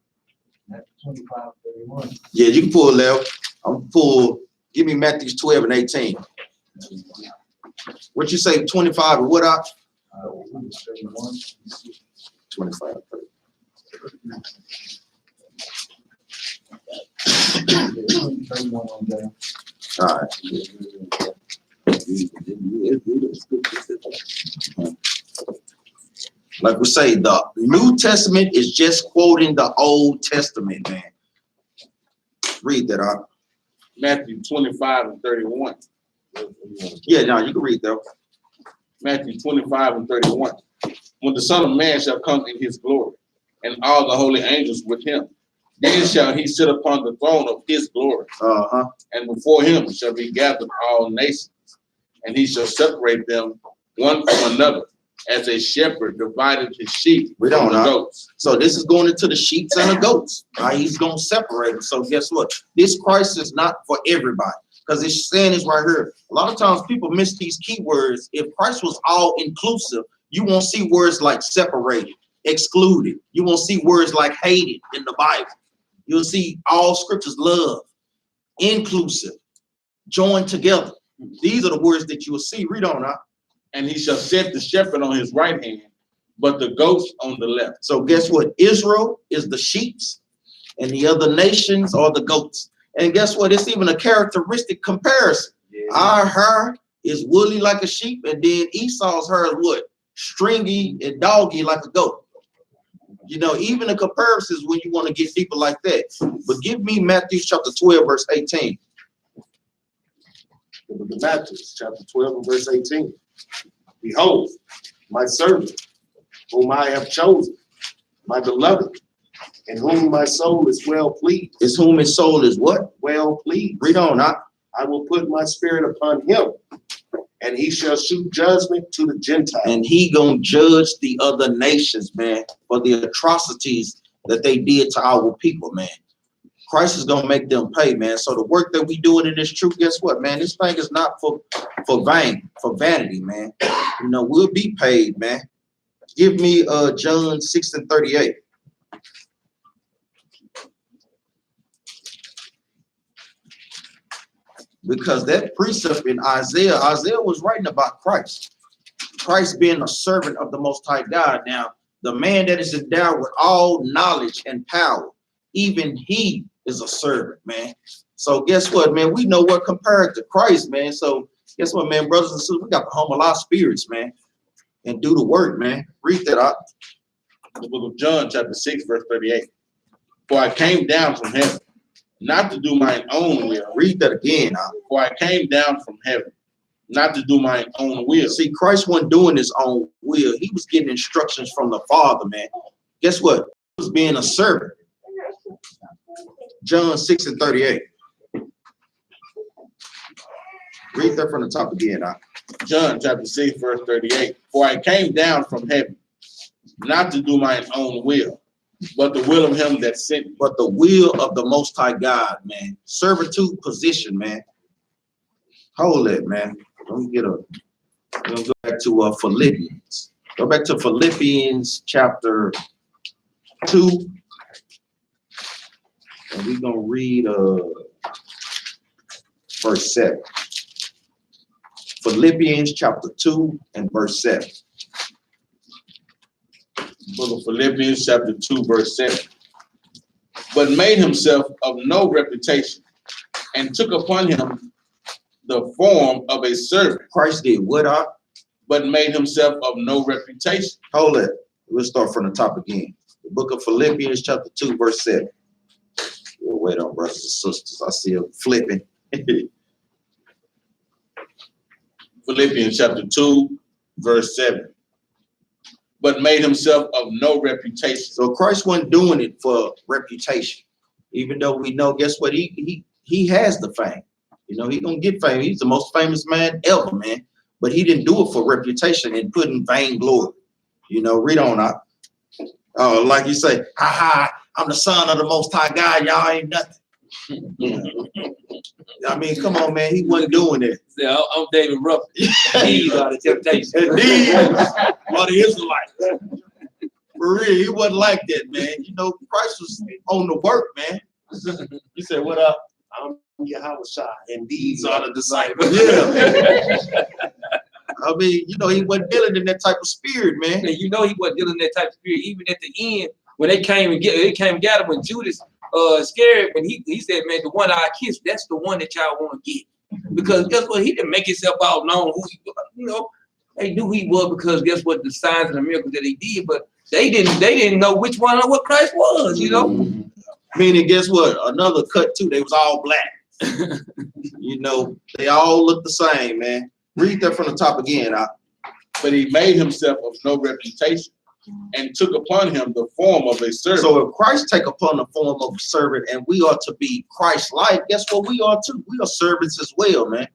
25:31. Yeah, you can pull 11. I'm pull. Give me Matthew 12 and 18. What you say, 25 and what out? 25. All right. Like we say, the New Testament is just quoting the Old Testament, man. Read that out. Matthew 25 and 31. Yeah, now you can read that. Matthew 25 and 31. When the Son of Man shall come in his glory, and all the holy angels with him, then shall he sit upon the throne of his glory. And before him shall be gathered all nations, and he shall separate them one from another, as a shepherd divided his sheep from the goats. So this is going into the sheep and the goats. Right? He's going to separate them. So guess what? This Christ is not for everybody, because it's saying is right here. A lot of times people miss these key words. If Christ was all inclusive, you won't see words like separated, excluded. You won't see words like hated in the Bible. You'll see all scriptures love, inclusive, joined together. These are the words that you will see. Read on now. And he shall set the shepherd on his right hand, but the goats on the left. So guess what? Israel is the sheep, and the other nations are the goats. And guess what? It's even a characteristic comparison. Yeah. Our hair is woolly like a sheep, and then Esau's hair is what? Stringy and doggy like a goat. You know, even the comparisons when you want to get deeper like that. But give me Matthew chapter 12, verse 18. Matthew chapter 12 and verse 18. Behold, my servant, whom I have chosen, my beloved, in whom my soul is well pleased. Is whom his soul is what? Well pleased. Read on. I will put my spirit upon him, and he shall shew judgment to the Gentiles. And he gonna judge the other nations, man, for the atrocities that they did to our people, man. Christ is gonna make them pay, man. So the work that we doing in this truth, guess what, man? This thing is not for vanity, man. You know, we'll be paid, man. Give me John 6 and 38. Because that precept in Isaiah was writing about Christ. Christ being a servant of the Most High God. Now, the man that is endowed with all knowledge and power, even he is a servant, man. So guess what, man? We know what compared to Christ, man. So guess what, man, brothers and sisters, we got to humble our spirits, man, and do the work, man. Read that out. The book of John, chapter 6, verse 38. For I came down from heaven, not to do mine own will. Read that again. For I came down from heaven, not to do my own will. See, Christ wasn't doing his own will. He was getting instructions from the Father, man. Guess what? He was being a servant. John 6 and 38. Read that from the top again. John chapter 6, verse 38. For I came down from heaven, not to do mine own will, but the will of him that sent me. But the will of the Most High God, man. Servitude position, man. Hold it, man. Let me go back to Philippians. Go back to Philippians chapter 2. And we're going to read verse 7. Philippians chapter 2 and verse 7. Book of Philippians chapter 2, verse 7. But made himself of no reputation, and took upon him the form of a servant. Christ did what? But made himself of no reputation. Hold it. We'll start from the top again. The book of Philippians chapter 2, verse 7. We'll wait on brothers and sisters. I see them flipping. Philippians chapter 2, verse 7. But made himself of no reputation. So Christ wasn't doing it for reputation. Even though we know, guess what? He has the fame. You know, he's gonna get fame. He's the most famous man ever, man. But he didn't do it for reputation and put in vainglory. You know, read on out. Oh, like you say, I'm the son of the Most High God. Y'all ain't nothing. Yeah. I mean, come on, man. He wasn't doing it. Yeah, I'm David Ruffin. These are the temptations. These are the Israelites. For real, he wasn't like that, man. You know, Christ was on the work, man. He said, what up? I'm Yahushua, and these are the disciples. Yeah. I mean, you know, he wasn't dealing in that type of spirit, man. And you know he wasn't dealing in that type of spirit. Even at the end, when they came and got him, when Judas scared, when he said, man, the one I kissed, that's the one that y'all want to get. Because guess what? He didn't make himself all known who he was. You know, they knew who he was because guess what? The signs and the miracles that he did, but they didn't know which one or what Christ was, you know. Meaning, guess what? another cut too. They was all black. You know, they all look the same, man. Read that from the top again. But he made himself of no reputation and took upon him the form of a servant. So if Christ take upon the form of a servant and we are to be Christ-like, guess what we are too? We are servants as well, man.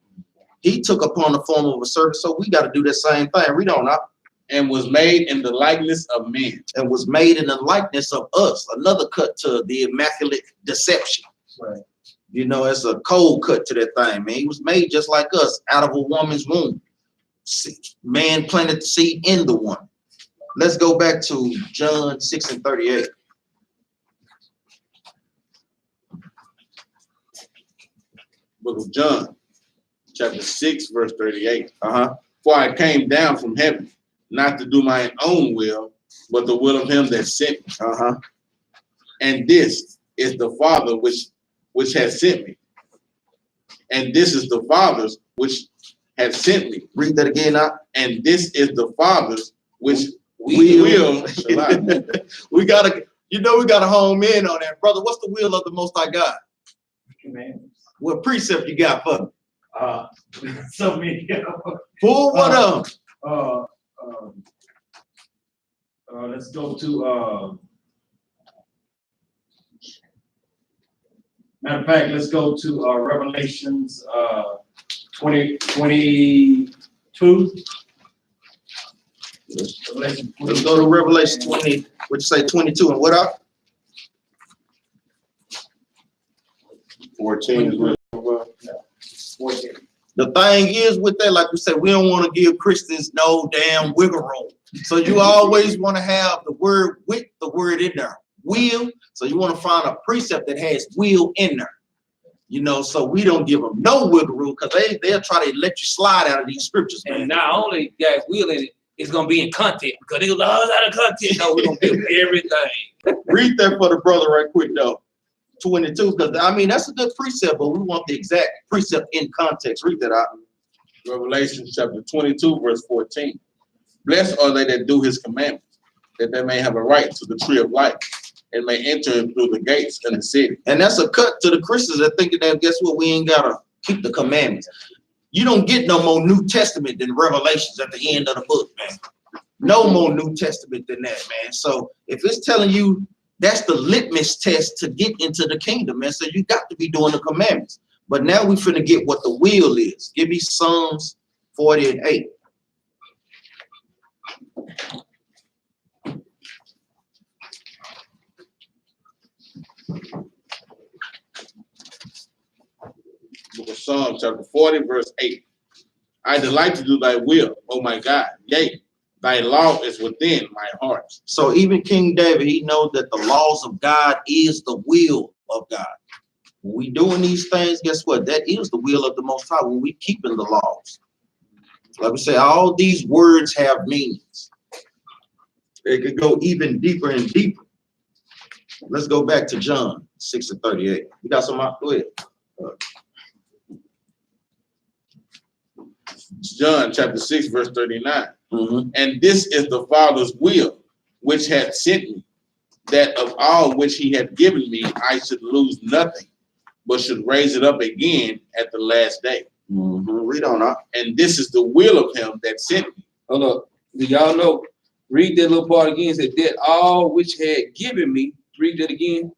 He took upon the form of a servant, so we got to do the same thing. Read on up. And was made in the likeness of men. And was made in the likeness of us. Another cut to the immaculate deception. Right. You know, it's a cold cut to that thing, man. He was made just like us, out of a woman's womb. Man planted the seed in the woman. Let's go back to John 6:38. Book of John, chapter 6, verse 38. Uh-huh. For I came down from heaven, not to do my own will, but the will of him that sent me. Uh-huh. And this is the Father which has sent me. And this is the Father's which has sent me. Read that again now. And this is the Father's which Will. We gotta, you know, we gotta home in on that, brother. What's the will of the Most High God? What precept you got for me? So many. Pull one of them. Let's go to matter of fact, let's go to Revelations 22. Let's go to Revelation 20. What you say, 22 and what up? 14 is what 14. The thing is with that, like we said, we don't want to give Christians no damn wiggle room. So you always want to have the word with the word in there. Will. So you want to find a precept that has will in there. You know, so we don't give them no wiggle room because they'll try to let you slide out of these scriptures, man. And not only that will in it, it's gonna be in content because they go, oh, it's out of content. No, we're gonna give everything. Read that for the brother right quick though. 22, because I mean that's a good precept, but we want the exact precept in context. Read that out. Revelation chapter 22, verse 14. Blessed are they that do his commandments, that they may have a right to the tree of life and may enter through the gates in the city. And that's a cut to the Christians that thinking that, guess what, we ain't gotta keep the commandments. You don't get no more New Testament than Revelations at the end of the book, man. No more New Testament than that, man. So if it's telling you that's the litmus test to get into the kingdom, man. So you got to be doing the commandments. But now we finna get what the will is. Give me Psalms 40:8. Book of Psalms chapter 40, verse 8. I delight to do thy will, oh my God. Yea, thy law is within my heart. So even King David, he knows that the laws of God is the will of God. When we doing these things, guess what? That is the will of the Most High when we keeping the laws. Like we say, all these words have meanings. It could go even deeper and deeper. Let's go back to John 6:38. You got some out? Go ahead. John chapter 6, verse 39. Mm-hmm. And this is the Father's will, which hath sent me, that of all which he had given me, I should lose nothing, but should raise it up again at the last day. Mm-hmm. Read on up. And this is the will of him that sent me. Hold up. Do y'all know? Read that little part again. Said that all which had given me. Read that again.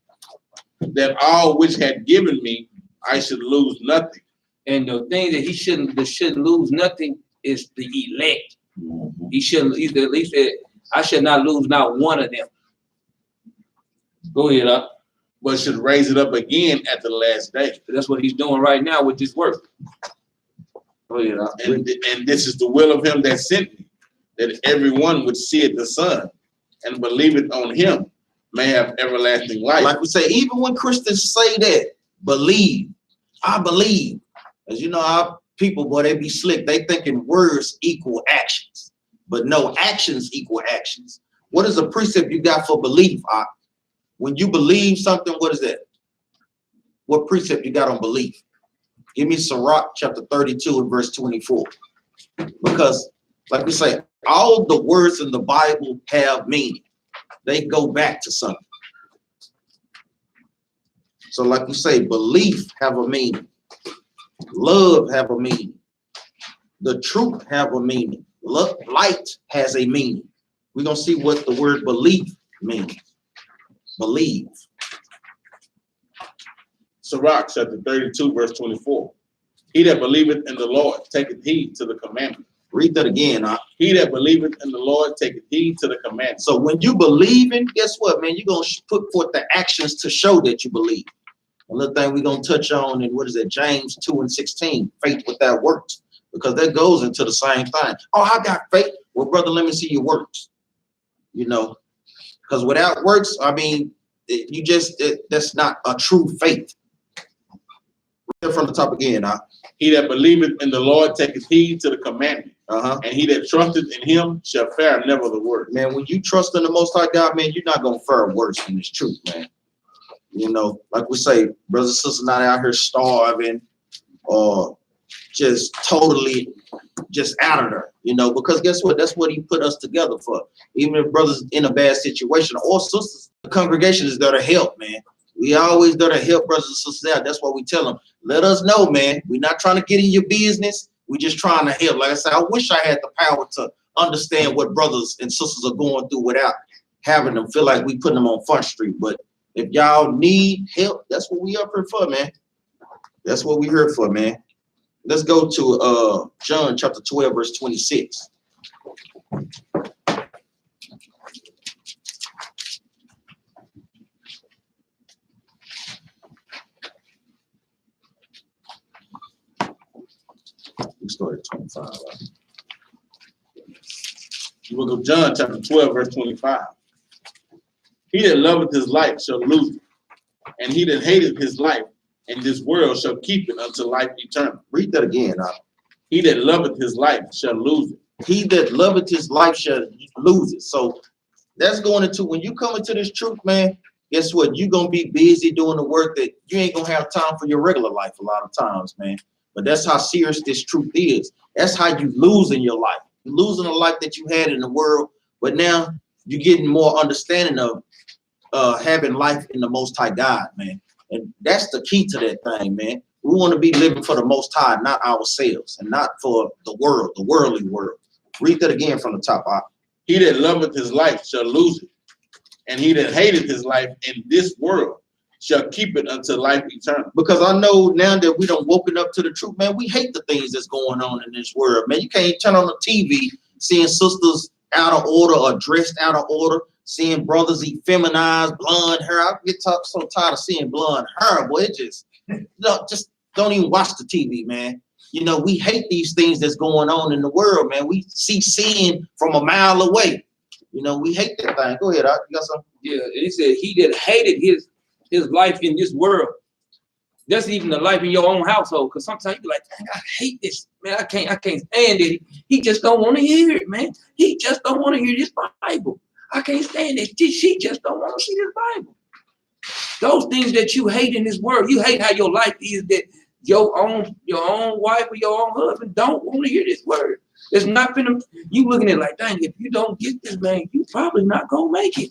That all which had given me, I should lose nothing. And the thing that he shouldn't lose nothing is the elect. Mm-hmm. He shouldn't, at least that I should not lose not one of them. Go ahead, up. But should raise it up again at the last day. That's what he's doing right now with this work. Go ahead, up. And this is the will of him that sent me, that everyone would see it the Son and believe it on him may have everlasting life. Like we say, even when Christians say that, believe, I believe. As you know, our people, boy, they be slick. They thinking words equal actions, but no, actions equal actions. What is a precept you got for belief? When you believe something, what is that? What precept you got on belief? Give me Sirach chapter 32 and verse 24. Because, like we say, all the words in the Bible have meaning. They go back to something. So like we say, belief have a meaning. Love have a meaning. The truth have a meaning. Light has a meaning. We're going to see what the word belief means. Believe. Sirach chapter 32, verse 24. He that believeth in the Lord taketh heed to the commandment. Read that again. He that believeth in the Lord taketh heed to the commandment. So when you believe in, guess what, man? You're going to put forth the actions to show that you believe. Another thing we're going to touch on in, what is it, James 2:16, faith without works, because that goes into the same thing. Oh, I got faith. Well, brother, let me see your works. You know, because without works, I mean, that's not a true faith. Read from the top again. He that believeth in the Lord taketh heed to the commandment. And he that trusteth in him shall fare never the worse. Man, when you trust in the Most High God, man, you're not going to fare worse than this truth, man. You know, like we say, brothers and sisters not out here starving or just totally just out of there, you know, because guess what? That's what he put us together for. Even if brothers in a bad situation or sisters, the congregation is there to help, man. We always there to help brothers and sisters out. That's why we tell them, let us know, man. We're not trying to get in your business. We're just trying to help. Like I said, I wish I had the power to understand what brothers and sisters are going through without having them feel like we putting them on Front Street. But if y'all need help, that's what we up here for, man. That's what we here for, man. Let's go to John chapter 12, verse 26. We started at 25. Right? The book of John chapter 12, verse 25. He that loveth his life shall lose it, and he that hateth his life in this world shall keep it unto life eternal. Read that again. He that loveth his life shall lose it. He that loveth his life shall lose it. So that's going into, when you come into this truth, man, guess what? You're going to be busy doing the work that you ain't going to have time for your regular life a lot of times, man. But that's how serious this truth is. That's how you losing your life. You're losing the life that you had in the world, but now you're getting more understanding of having life in the Most High God, man. And that's the key to that thing, man. We want to be living for the Most High, not ourselves, and not for the world, the worldly world. Read that again from the top. He that loveth his life shall lose it, and he that hateth his life in this world shall keep it unto life eternal. Because I know now that we done woken up to the truth, man, we hate the things that's going on in this world, man. You can't turn on the TV seeing sisters out of order or dressed out of order, seeing brothers effeminized, blonde hair. I get so tired of seeing blonde hair, boy. It just don't even watch the TV, man. You know, we hate these things that's going on in the world, man. We see sin from a mile away. You know, we hate that thing. Go ahead, you got something? Yeah, he said he that hated his life in this world. That's even the life in your own household. Because sometimes you're like, dang, I hate this, man. I can't stand it. He just don't want to hear it, man. He just don't want to hear this Bible. I can't stand it. She just don't want to see this Bible. Those things that you hate in this world, you hate how your life is, that your own wife or your own husband don't want to hear this word. It's not finna, you looking at it like, dang, if you don't get this, man, you probably not gonna make it.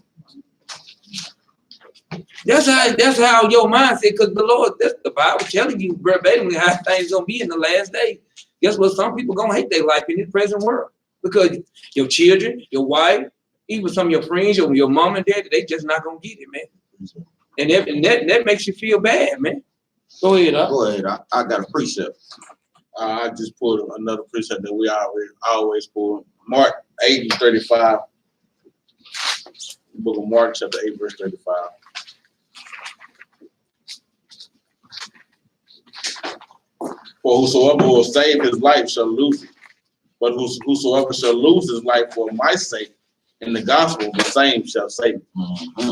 That's how your mindset, because the Lord, that's the Bible telling you verbatimly how things gonna be in the last days. Guess what? Some people gonna hate their life in this present world because your children, your wife, even some of your friends, your mom and dad, they just not gonna get it, man. And that makes you feel bad, man. Go ahead. Go ahead. I got a precept. I just pulled another precept that we always pull. Mark 8:35. The book of Mark, chapter 8, verse 35. For whosoever will save his life shall lose it, but whosoever shall lose his life for my sake in the gospel, the same shall save it. Mm-hmm.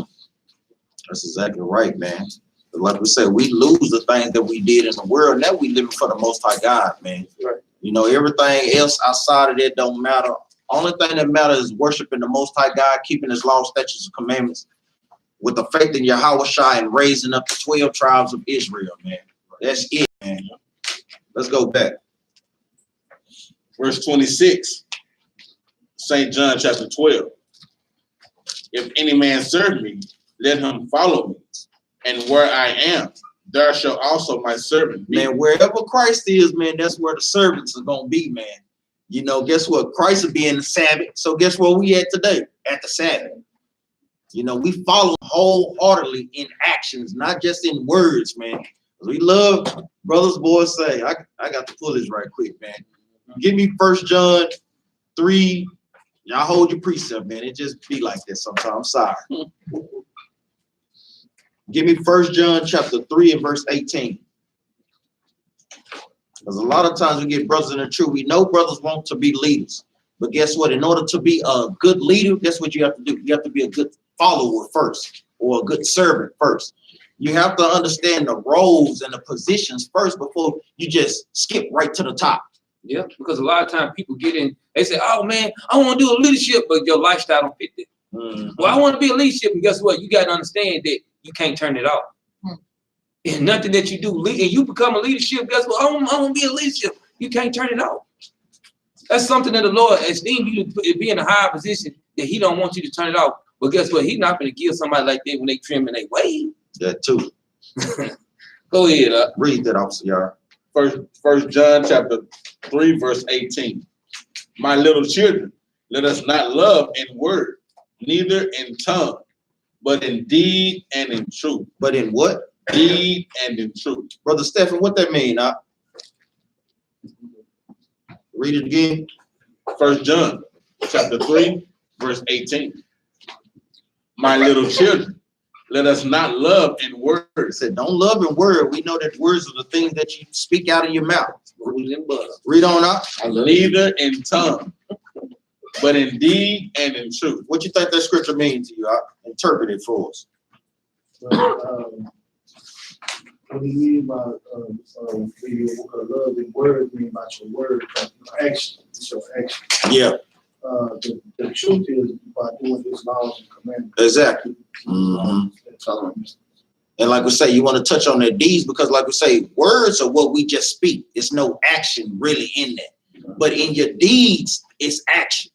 That's exactly right, man. But like we said, we lose the things that we did in the world. Now we living for the Most High God, man. Right. You know, everything else outside of that don't matter. Only thing that matters is worshiping the Most High God, keeping his law, statutes, and commandments, with the faith in Yahweh Shai and raising up the 12 tribes of Israel, man. That's it, man. Let's go back. Verse 26, St. John chapter 12. If any man serve me, let him follow me. and where I am, there shall also my servant be. Man, wherever Christ is, man, that's where the servants are gonna be, man. You know, guess what? Christ will be in the Sabbath. So guess where we at today? At the Sabbath. You know, we follow wholeheartedly in actions, not just in words, man. We love brothers, boys say. I got to pull this right quick, man. Give me 1 John 3. Y'all hold your precept, man. It just be like this sometimes. I'm sorry. Give me 1 John chapter 3 and verse 18. Because a lot of times we get brothers in the truth. We know brothers want to be leaders. But guess what? In order to be a good leader, guess what you have to do? You have to be a good follower first, or a good servant first. You have to understand the roles and the positions first before you just skip right to the top. Yeah, because a lot of times people get in, they say, oh man, I want to do a leadership, but your lifestyle don't fit that. Well, I want to be a leadership, and guess what? You got to understand that you can't turn it off. And nothing that you do, and you become a leadership, guess what? I want to be a leadership. You can't turn it off. That's something that the Lord esteemed you to be in a higher position that he don't want you to turn it off. But guess what? He's not going to give somebody like that when they trim and they wave. That too. Go ahead. Read that, officer, y'all. First John chapter 3, verse 18. My little children, let us not love in word, neither in tongue, but in deed and in truth. But in what? Deed and in truth. Brother Stephen, what that mean? Read it again. 1 John chapter 3, verse 18. My little children, let us not love in word. It said, don't love in word. We know that words are the things that you speak out of your mouth. Read on up. Neither in tongue, but in deed and in truth. What you think that scripture means to you? Interpret it for us. What do you mean by love in word? Mean about your word, your action. It's your action. Yeah. The truth is by doing His laws and commandments. Exactly. And like we say, you want to touch on their deeds because, like we say, words are what we just speak. It's no action really in that. But in your deeds, it's action.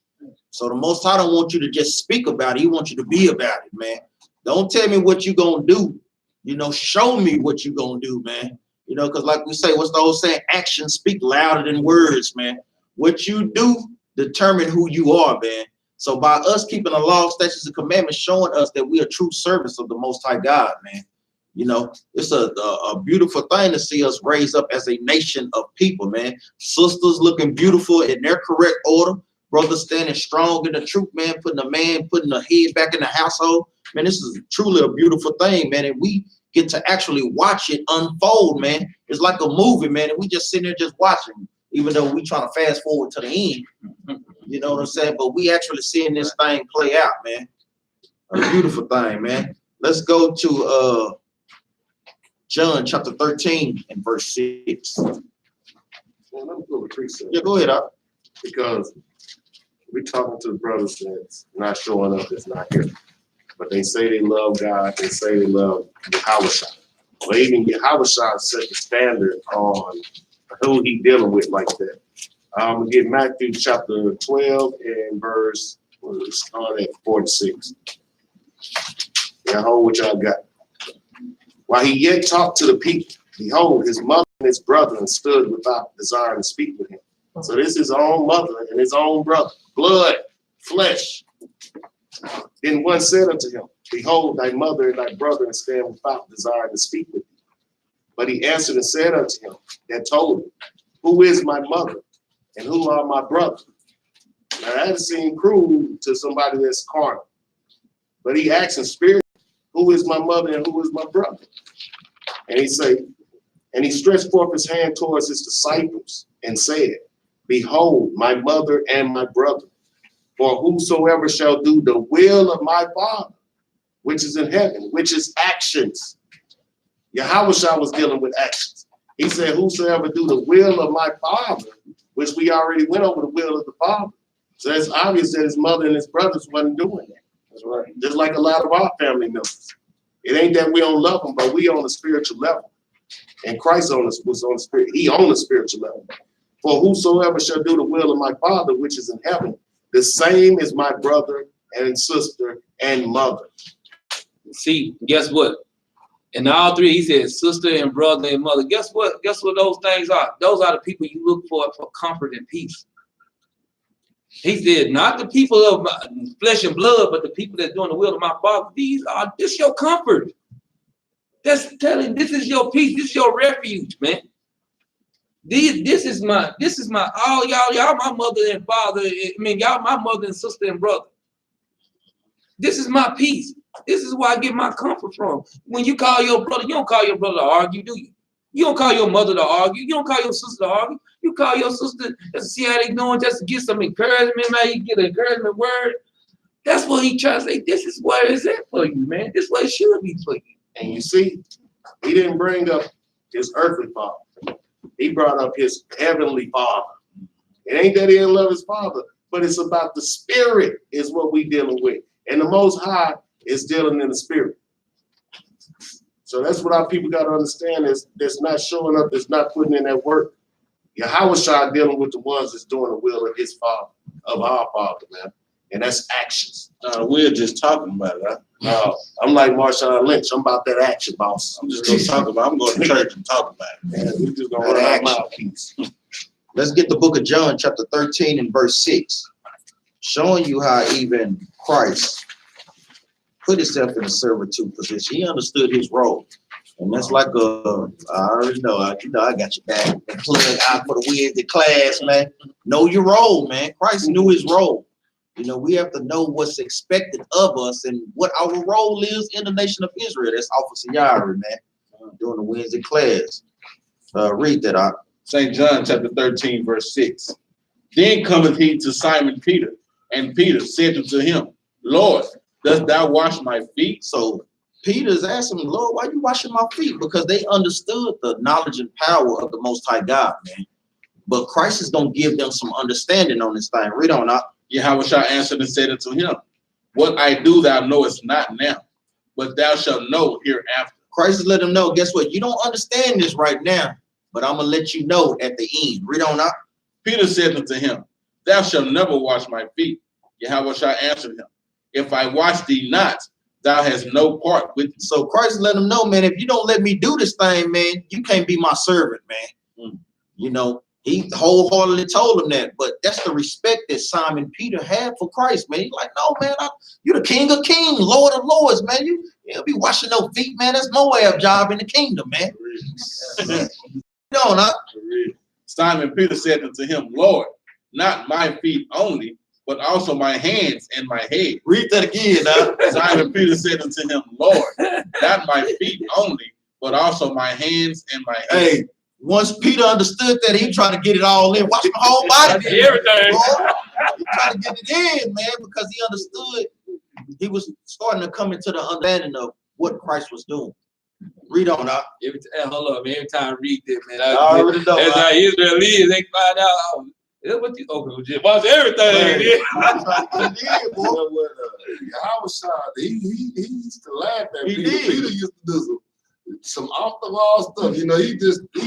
So the Most High don't want you to just speak about it. He wants you to be about it, man. Don't tell me what you're going to do. You know, show me what you're going to do, man. You know, because like we say, what's the old saying? Actions speak louder than words, man. What you do determine who you are, man. So by us keeping the law, statutes, and commandments, showing us that we are true servants of the Most High God, man. You know, it's a beautiful thing to see us raised up as a nation of people, man. Sisters looking beautiful in their correct order. Brothers standing strong in the truth, man. Putting the head back in the household. Man, this is truly a beautiful thing, man. And we get to actually watch it unfold, man. It's like a movie, man. And we just sitting there just watching, even though we trying to fast forward to the end. You know what I'm saying? But we actually seeing this thing play out, man. A beautiful thing, man. Let's go to John chapter 13 and verse 6. Well, let me go with precept. Yeah, go ahead, up. Because we're talking to the brothers that's not showing up, that's not here. But they say they love God, they say they love Yahushua. Well, even Yahushua set the standard on who he dealing with like that. I'm gonna get Matthew chapter 12 and verse, we'll start at 46. Yeah, hold what y'all got. While he yet talked to the people, behold, his mother and his brethren stood without desiring to speak with him. So this is his own mother and his own brother, blood, flesh. Then one said unto him, behold, thy mother and thy brethren stand without desiring to speak with thee. But he answered and said unto him that told him, who is my mother and who are my brothers? Now that seems cruel to somebody that's carnal. But he asked in spirit, who is my mother and who is my brother? And he said, and he stretched forth his hand towards his disciples and said, behold, my mother and my brother. For whosoever shall do the will of my Father, which is in heaven, which is actions. Yahushua was dealing with actions. He said, whosoever do the will of my Father, which we already went over the will of the Father. So it's obvious that his mother and his brothers wasn't doing that. That's right. Just like a lot of our family members. It ain't that we don't love them, but we on a spiritual level. And Christ was on the spirit. He on the spiritual level. For whosoever shall do the will of my Father, which is in heaven, the same is my brother and sister and mother. See, guess what? And all three, he said, sister and brother and mother. Guess what? Guess what those things are? Those are the people you look for comfort and peace. He said, not the people of flesh and blood, but the people that's doing the will of my Father. This your comfort. That's telling, this is your peace. This is your refuge, man. This is my all y'all my mother and father. I mean, y'all my mother and sister and brother. This is my peace. This is where I get my comfort from. When you call your brother, you don't call your brother to argue, do you? You don't call your mother to argue. You don't call your sister to argue. You call your sister just to see how they doing, just to get some encouragement, man. You get an encouragement word. That's what he tries to say. This is where it's at for you, man. This is what it should be for you. And you see, he didn't bring up his earthly father. He brought up his heavenly father. It ain't that he didn't love his father, but it's about the spirit is what we dealing with. And the Most High is dealing in the spirit. So that's what our people got to understand is that's not showing up, that's not putting in that work. Yahushua dealing with the ones that's doing the will of his father, of our father, man. And that's actions. We're just talking about it. Huh? No, I'm like Marshawn Lynch. I'm about that action, boss. I'm just gonna talk about. I'm going to church and talk about it. Man, we just gonna run our mouthpiece. Let's get the book of John, chapter 13 and verse 6. Showing you how even Christ put himself in a servitude position. He understood his role. And that's like I already know, I got your back. And plug out for the Wednesday class, man. Know your role, man. Christ knew his role. You know, we have to know what's expected of us and what our role is in the nation of Israel. That's Officer Yari, man, during the Wednesday class. Read that out. St. John chapter 13, verse 6. Then cometh he to Simon Peter, and Peter said unto him, Lord, dost thou wash my feet? So Peter's asking, Lord, why are you washing my feet? Because they understood the knowledge and power of the Most High God, man. But Christ is going to give them some understanding on this thing. Read on out. Yahushua answered and said unto him, What I do thou knowest not now, but thou shalt know hereafter. Christ is letting them know, guess what? You don't understand this right now, but I'm going to let you know at the end. Read on out. Peter said unto him, Thou shalt never wash my feet. Yahushua answered him, If I wash thee not, thou hast no part with me. So Christ let them know, man, if you don't let me do this thing, man, you can't be my servant, man. You know, he wholeheartedly told him that, but that's the respect that Simon Peter had for Christ, man. He's like, no, man, you're the King of Kings, Lord of Lords, man. You'll be washing no feet, man. That's Moab job in the kingdom, man. Simon Peter said unto him, Lord, not my feet only, but also my hands and my head. Read that again, now. Simon Peter said unto him, Lord, not my feet only, but also my hands and my head. Hey, once Peter understood that, he tried to get it all in. Watch my whole body. Everything. He tried to get it in, man, because he understood. He was starting to come into the understanding of what Christ was doing. Read on out. Hold up, man. Every time I read this, man, I already know. that's how Israel is. They find out. What you okay? Watch everything. He used to laugh at He Peter. did. Peter used to do some off the wall stuff. You know, he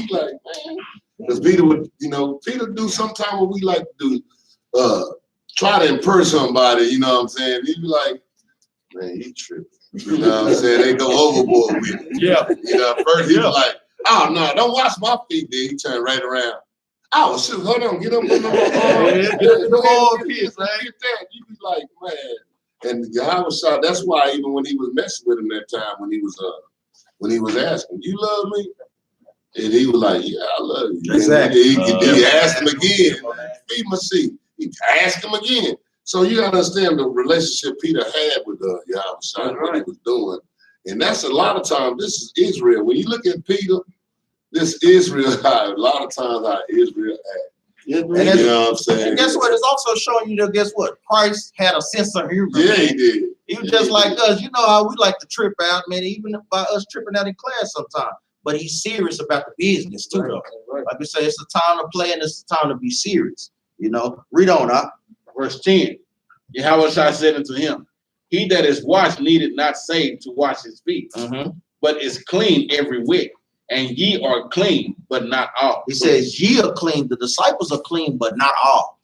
like, man, because Peter would, Peter do sometimes what we like to do, try to impress somebody. You know what I'm saying? He'd be like, man, he tripping. You know what I'm saying? They go overboard with it. Yeah. You know, at first he was like, oh no, don't wash my feet. Then he turned right around. Oh shoot, hold on, get up. Get that. You be like, man. And Yahushua, that's why even when he was messing with him that time, when he was asking, you love me? And he was like, yeah, I love you. Exactly. He asked him again, feed my seat. He asked him again. So you gotta understand the relationship Peter had with Yahushua and what he was doing. And that's a lot of times, this is Israel. When you look at Peter, this Israel, a lot of times how Israel act. You know what I'm saying? And guess what? It's also showing you that, guess what? Christ had a sense of humor. Yeah, man. he did. He was just like us. You know how we like to trip out, man, even by us tripping out in class sometimes. But he's serious about the business too, though. Like we say, it's a time to play and it's a time to be serious. You know, read on, huh? Verse 10. Yahushua said unto him, He that is washed needed not save to wash his feet, but is clean every whit. And ye are clean, but not all. He says, ye are clean. The disciples are clean, but not all.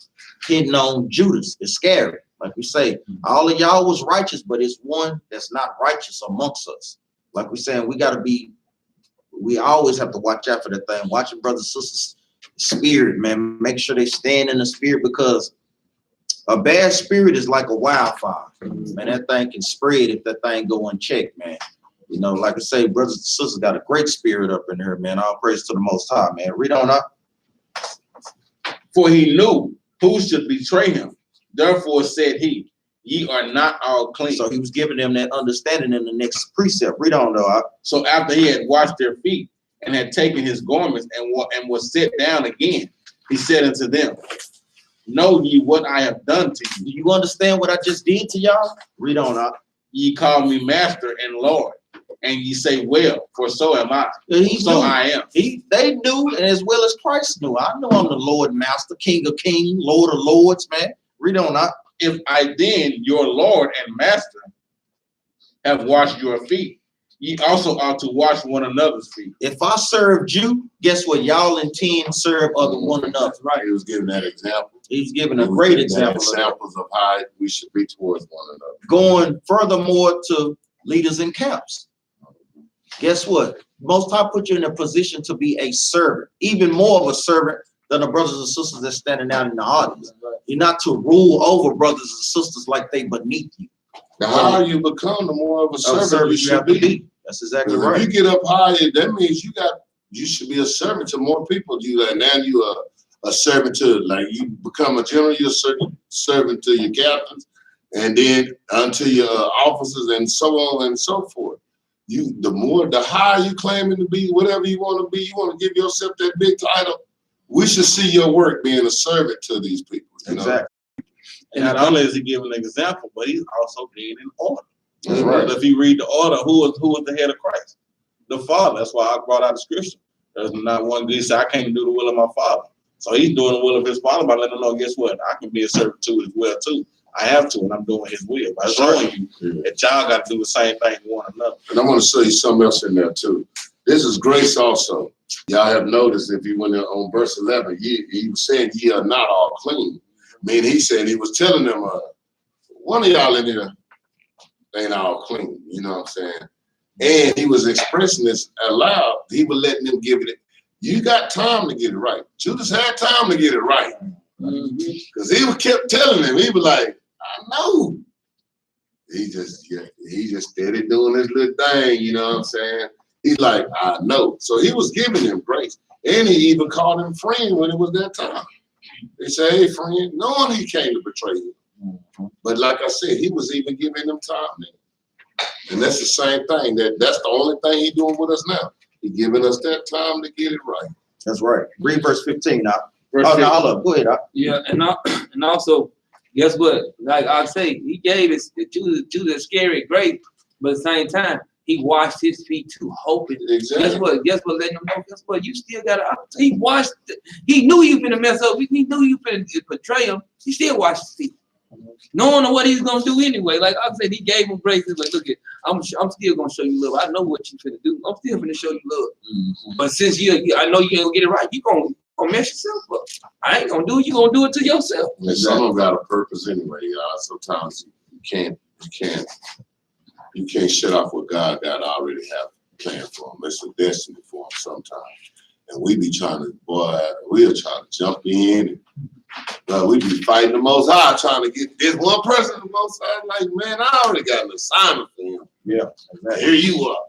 Hitting on Judas Iscariot. Like we say, all of y'all was righteous, but it's one that's not righteous amongst us. like we're saying, we always have to watch out for that thing. Watching brothers and sisters' spirit, man. Make sure they stand in the spirit, because a bad spirit is like a wildfire. Man, that thing can spread if that thing go unchecked, man. You know, like I say, brothers and sisters got a great spirit up in here, man. All praise to the Most High, man. Read on up. For he knew who should betray him. Therefore said he, ye are not all clean. So he was giving them that understanding in the next precept. Read on, though. So after he had washed their feet and had taken his garments and was set down again, he said unto them, know ye what I have done to you? Do you understand what I just did to y'all? Read on up. Ye call me master and Lord, and ye say, well, for so am I. So I am. They knew, and as well as Christ knew. I know I'm the Lord Master, King of Kings, Lord of Lords, man. Read on up. If I then, your Lord and Master, have washed your feet, ye also ought to wash one another's feet. If I served you, guess what? Y'all intend to serve other one another. Right. He was giving that example. He's giving a great example. Examples of how we should be towards one another. Going furthermore to leaders in camps. Guess what? Most High put you in a position to be a servant, even more of a servant than the brothers and sisters that's standing out in the audience. You're not to rule over brothers and sisters like they beneath you. The higher you become, the more of a servant you should be. That's exactly If right. you get up higher, that means you should be a servant to more people. Now you are a servant to, like, you become a general, you're a servant to your captains, and then unto your officers, and so on and so forth. The higher you claiming to be, whatever you want to be, you want to give yourself that big title. We should see your work being a servant to these people. Exactly. And not only is he giving an example, but he's also being in order. That's right. If you read the order, who was the head of Christ? The Father. That's why I brought out the scripture. There's not one good say, I can't do the will of my Father. So he's doing the will of his Father by letting them know, guess what? I can be a servant too as well too. I have to, and I'm doing his will by showing you that y'all got to do the same thing to one another. And I want to show you something else in there too. This is grace also. Y'all have noticed if you went there on verse 11, he was saying ye are not all clean. I mean, he said, he was telling them, one of y'all in here ain't all clean, you know what I'm saying? And he was expressing this aloud. He was letting them give it. You got time to get it right. Judas had time to get it right. Because he kept telling them, he was like, I know. He just steady doing his little thing, you know what I'm saying? He's like, I know. So he was giving them grace. And he even called him friend when it was that time. They say, hey, friend, knowing he came to betray you. But like I said, he was even giving them time then. And that's the same thing. That's the only thing he's doing with us now. He's giving us that time to get it right. That's right. Read verse 15 now. Verse Oh, 15. no, hold up. Go ahead. Yeah, and also, guess what? Like I say, he gave his Judas a scary grace, but at the same time, he washed his feet too, hoping. Exactly. Guess what? Letting him know. Guess what? You still got to. He washed. He knew you finna mess up. He knew you finna betray him. He still washed his feet, knowing what he's gonna do anyway. Like I said, he gave him grace. He's like, look, I'm still gonna show you love. I know what you finna do. I'm still finna show you love. But since I know you ain't gonna get it right, you gonna mess yourself up. I ain't gonna do it. You gonna do it to yourself. And some of them got a purpose anyway, y'all. Sometimes you can't shut off what God got already have planned for them. It's a destiny for them sometimes. And we be trying to, we'll try to jump in. And, we be fighting the Most High, trying to get this one person the Most High. Like, man, I already got an assignment for him. Yeah. Exactly. Here you are.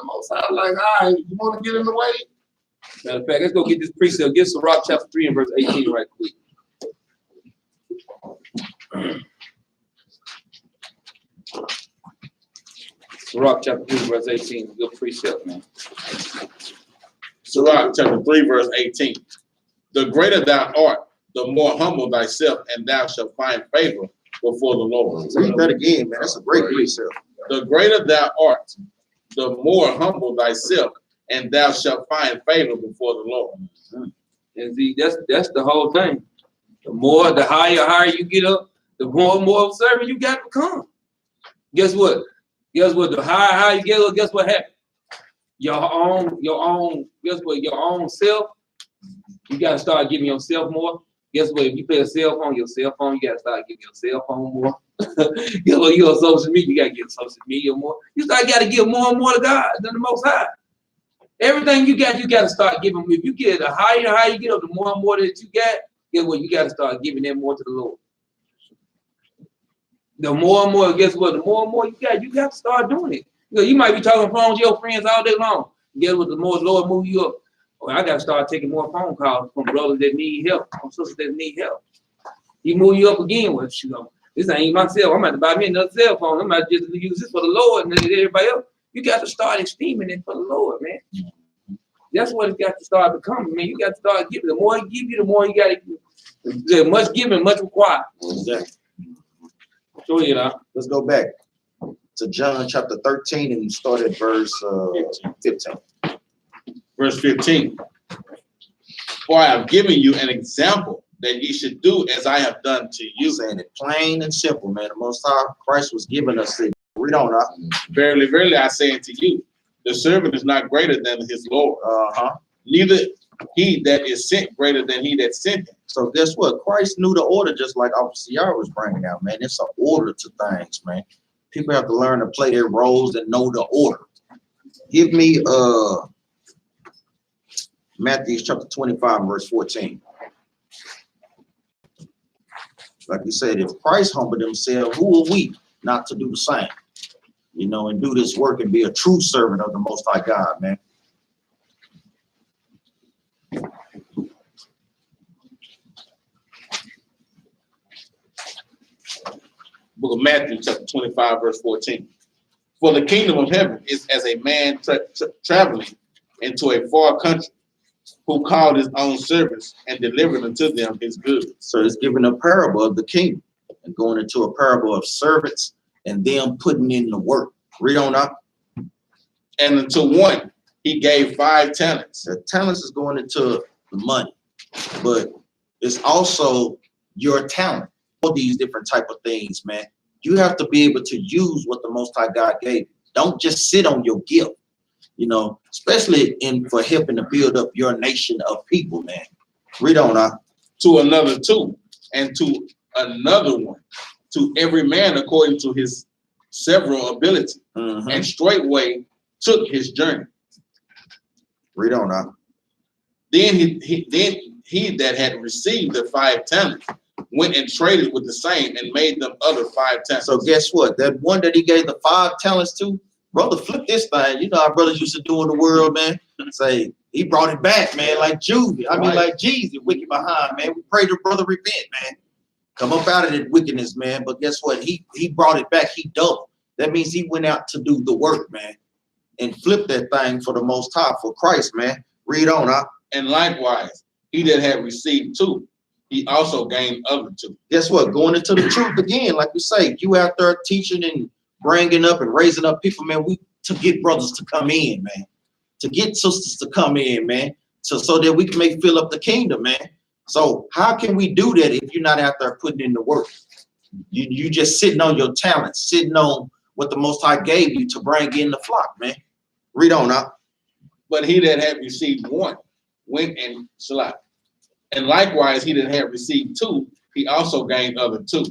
Most High, like, all right, you want to get in the way? Matter of fact, let's go get this precept. Get Sirach chapter 3 and verse 18 right quick. Sirach chapter 3 verse 18. Good precept, man. Sirach chapter 3, verse 18. The greater thou art, the more humble thyself, and thou shalt find favor before the Lord. Read that again, man. That's a great precept. The greater thou art, the more humble thyself, and thou shalt find favor before the Lord. And see, that's the whole thing. The higher you get up, the more observant you got to become. Guess what? The higher you get up, guess what happens? Your own self, you gotta start giving yourself more. Guess what? If you pay your cell phone, you gotta start giving your cell phone more. You know, you on social media, you gotta give social media more. You gotta give more and more to God than the Most High. Everything you got to start giving. If you get the higher you get up, the more and more that you got, guess what? You got to start giving that more to the Lord. The more and more, guess what? The more and more you got to start doing it. You know, you might be talking phone to your friends all day long. Guess what? The more the Lord move you up. Well, I got to start taking more phone calls from brothers that need help, from sisters that need help. He move you up again. Well, you know, this ain't my cell. I'm about to buy me another cell phone. I'm about to just use this for the Lord and everybody else. You got to start esteeming it for the Lord, man. That's what it's got to start becoming, man. You got to start giving. The more he give you, the more you got to give. The much given, much required. Exactly. So, you know. Let's go back to John chapter 13 and start at verse 15. Verse 15. For I have given you an example that ye should do as I have done to you. Saying it plain and simple, man. The Most High Christ was giving us it. Read on up. Verily, verily, I say unto you, the servant is not greater than his Lord. Neither he that is sent greater than he that sent him. So guess what? Christ knew the order, just like Officer Yara was bringing out, man. It's an order to things, man. People have to learn to play their roles and know the order. Give me Matthew chapter 25, verse 14. Like you said, if Christ humbled himself, who are we not to do the same? You know, and do this work and be a true servant of the Most High God, man. Book of Matthew, chapter 25, verse 14. For the kingdom of heaven is as a man traveling into a far country, who called his own servants and delivered unto them his goods. So it's giving a parable of the kingdom and going into a parable of servants and them putting in the work. Read on up. And unto one he gave 5 talents. The talents is going into the money, but it's also your talent. All these different type of things, man. You have to be able to use what the Most High God gave you. Don't just sit on your gift, you know, especially for helping to build up your nation of people, man. Read on up. To another 2, and to another 1, to every man according to his several ability, and straightway took his journey. Read on up. Then he that had received the 5 talents went and traded with the same and made them other 5 talents. So guess what? That one that he gave the 5 talents to, brother, flip this thing. You know how brothers used to do in the world, man. Say he brought it back, man, like Judy. I mean, like Jesus, wicked behind, man. We pray the brother repent, man. Come up out of that wickedness, man. But guess what? He brought it back. He doubled. That means he went out to do the work, man, and flip that thing for the Most High, for Christ, man. Read on up. And likewise, he that had received 2, he also gained other 2. Guess what? Going into the truth again, like we say, you out there teaching and bringing up and raising up people, man. We to get brothers to come in, man. To get sisters to come in, man. So that we can fill up the kingdom, man. So how can we do that if you're not out there putting in the work? You just sitting on your talents, sitting on what the Most High gave you to bring in the flock, man. Read on up. But he that had received 1 went and select. And likewise, he that had received 2, he also gained other 2.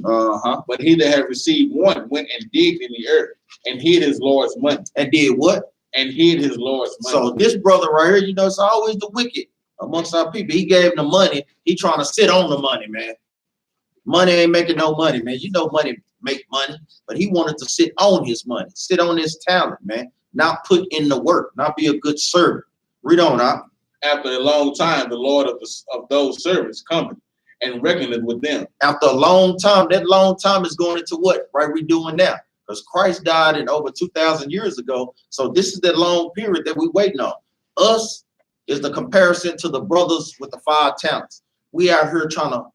But he that had received 1 went and digged in the earth and hid his Lord's money. And did what? And hid his Lord's money. So this brother right here, you know, it's always the wicked amongst our people. He gave him the money. He trying to sit on the money, man. Money ain't making no money, man. You know money make money, but he wanted to sit on his money, sit on his talent, man. Not put in the work, not be a good servant. Read on up. After a long time, the Lord of those servants cometh and reckoneth with them. After a long time, that long time is going into what? Right, we doing now. Because Christ died in over 2,000 years ago. So this is that long period that we waiting on. Us is the comparison to the brothers with the 5 talents. We out here trying to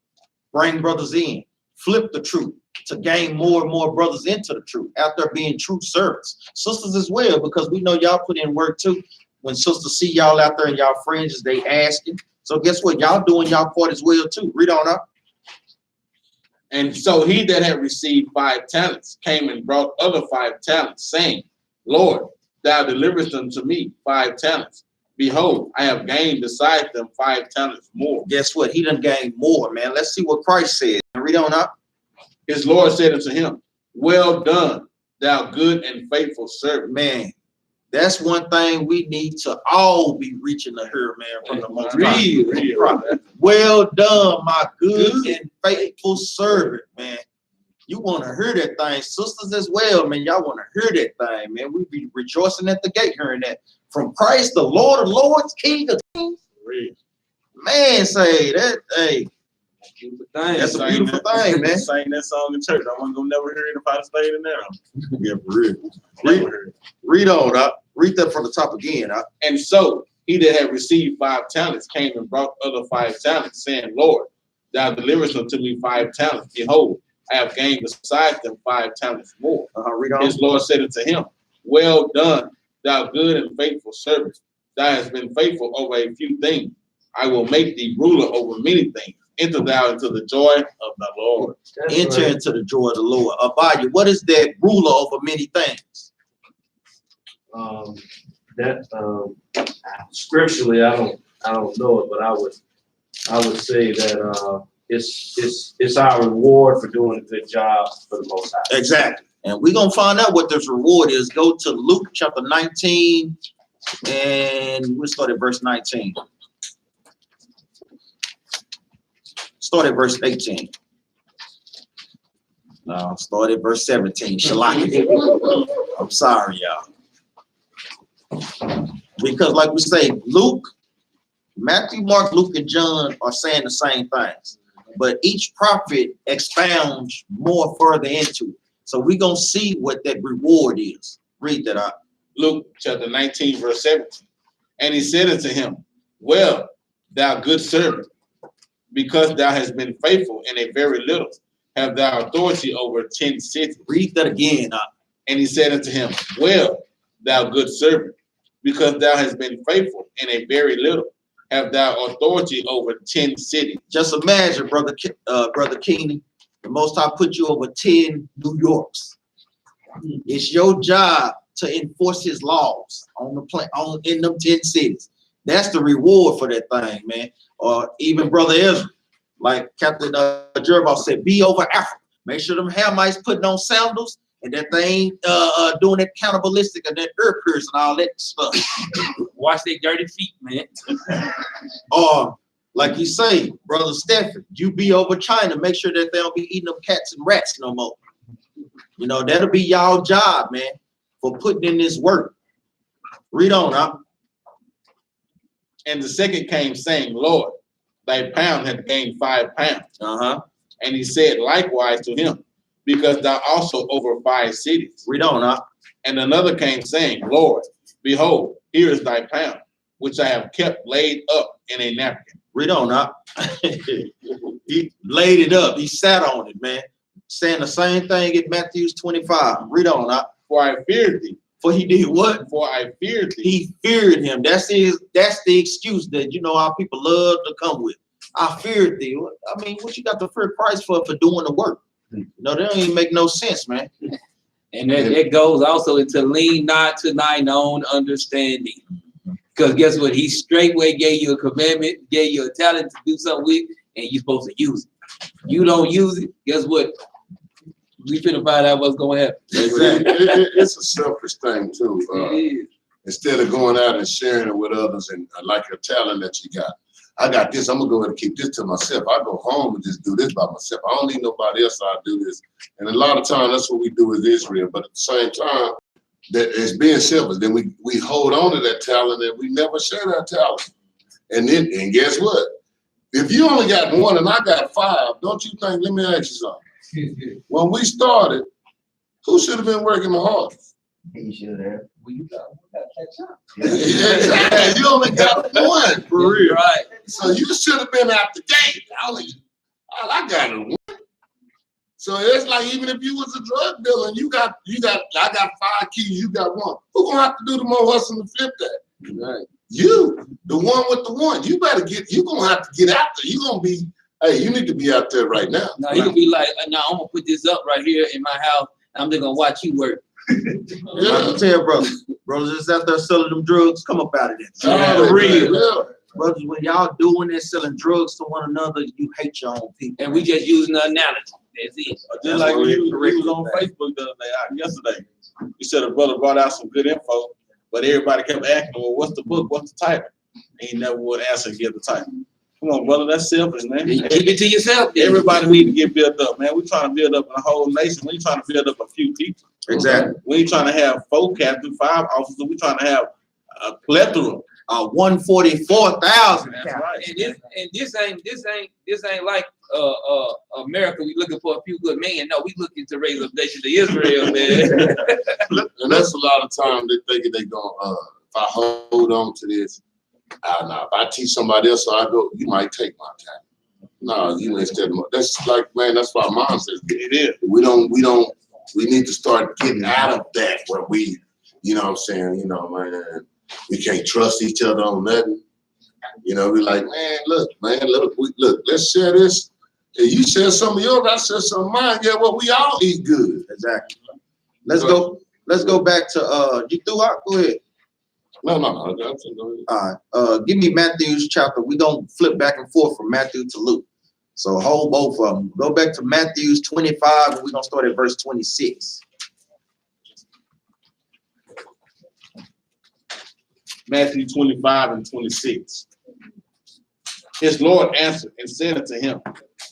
bring brothers in, flip the truth to gain more and more brothers into the truth, out there being true servants. Sisters as well, because we know y'all put in work too. When sisters see y'all out there and y'all friends, they asking. So guess what? Y'all doing y'all part as well too. Read on up. And so he that had received 5 talents came and brought other 5 talents, saying, Lord, thou deliverest unto me 5 talents. Behold, I have gained beside them 5 talents more. Guess what? He done gained more, man. Let's see what Christ said. Read on up. His Lord said unto him, well done, thou good and faithful servant. Man, that's one thing we need to all be reaching to hear, man, from the Most High. Read. Well done, my good and faithful servant, man. You want to hear that thing, sisters as well, man. Y'all want to hear that thing, man. We be rejoicing at the gate hearing that from Christ, the Lord of Lords, King of Kings. Read. Man, say that, hey, that's a beautiful thing, man. Sang that song in church. I wasn't gonna never hear it if I'd stayed in there. Yeah, for real. Read on, read that from the top again, And so he that had received 5 talents came and brought other 5 talents, saying, Lord, thou deliverest unto me 5 talents. Behold, I have gained besides them 5 talents more. Read on. His Lord said unto him, well done, thou good and faithful servant. Thou hast been faithful over a few things. I will make thee ruler over many things. Enter thou into the joy of the Lord. Enter into the joy of the Lord. Abide, what is that ruler over many things? Scripturally, I don't know it, but I would say that it's our reward for doing a good job for the Most High. Exactly. And we're going to find out what this reward is. Go to Luke chapter 19, and we'll start at verse 19. Start at verse 18. No, start at verse 17. Shalaki. I'm sorry, y'all. Because like we say, Luke, Matthew, Mark, Luke, and John are saying the same things. But each prophet expounds more further into it. So we're going to see what that reward is. Read that out. Luke chapter 19, verse 17. And he said unto him, well, thou good servant, because thou hast been faithful in a very little, have thou authority over 10 cities. Read that again. And he said unto him, well, thou good servant, because thou hast been faithful in a very little, have thou authority over 10 cities. Just imagine, brother Keeney, the Most High put you over 10 New Yorks. It's your job to enforce his laws in them 10 cities. That's the reward for that thing, man. Or even Brother Ezra, like Captain Jervall said, be over Africa. Make sure them Hamites putting on sandals and that they ain't doing that cannibalistic and that ear piercing and all that stuff. Wash their dirty feet, man. Or like you say, Brother Stephen, you be over China. Make sure that they don't be eating them cats and rats no more. You know, that'll be y'all job, man, for putting in this work. Read on, And the second came saying, Lord, thy pound hath gained 5 pounds. And he said likewise to him, because thou also over 5 cities. Read on, And another came saying, Lord, behold, here is thy pound, which I have kept laid up in a napkin. Read on, He laid it up. He sat on it, man. Saying the same thing in Matthew 25. Read on, For I feared thee. For he did what? For I feared thee. He feared him. That's the excuse that, you know, our people love to come with. I feared thee. I mean, what you got to fear Christ for doing the work? You know, that don't even make no sense, man. And that goes also into lean not to thine own understanding. Because guess what? He straightway gave you a commandment, gave you a talent to do something with, and you're supposed to use it. You don't use it, guess what? We finna find out what's going to happen. It's a selfish thing too. It is. Instead of going out and sharing it with others and like a talent that you got. I got this, I'm gonna go ahead and keep this to myself. I go home and just do this by myself. I don't need nobody else, I do this. And a lot of times that's what we do with Israel. But at the same time, that it's being selfish. Then we hold on to that talent and we never share that talent. And guess what? If you only got 1 and I got 5, don't you think, let me ask you something. When we started, who should have been working the hardest? He should have. Well, you got to catch up. Yeah, you only got 1 for real. Right. So you should have been out the gate. I got it 1. So it's like even if you was a drug dealer and I got 5 keys, you got 1. Who gonna have to do the more hustling to flip that? Right. You, the one with the 1. You gonna have to get out there. You gonna be, hey, you need to be out there right now. Now you can be like, no, I'm gonna put this up right here in my house. I'm just gonna watch you work. I tell brothers that's out there selling them drugs, come up out of it. For real. Yeah. Brothers, when y'all doing this, selling drugs to one another, you hate your own people. And we just using the analogy. That's it. Just like when you was on Facebook the other day, yesterday, you said a brother brought out some good info, but everybody kept asking, well, what's the book? What's the title? And he never would answer and give the title. Come on, brother, that's selfish, man. You keep it to yourself. Everybody need to get built up, man. We're trying to build up a whole nation. We ain't trying to build up a few people. Exactly. We ain't trying to have 4 captains, 5 officers. We're trying to have a plethora. 144,000. That's right. And this ain't like America. We looking for a few good men. No, we looking to raise a nation to Israel, man. And that's a lot of time they thinking they gonna if I hold on to this, nah, if I teach somebody else, so I go, you might take my time. No, you instead of that's like, man, that's why mom says it is. We need to start getting out of that where we, you know what I'm saying, you know, man, we can't trust each other on nothing. You know, we like, look, let's share this. And you share some of yours, I share some of mine. Yeah, well, we all eat good. Exactly. Let's go back to you threw out. Go ahead. No. All right. Give me Matthew's chapter. We don't flip back and forth from Matthew to Luke. So hold both of them. Go back to Matthew's 25, and we're gonna start at verse 26. Matthew 25 and 26. His Lord answered and said unto him,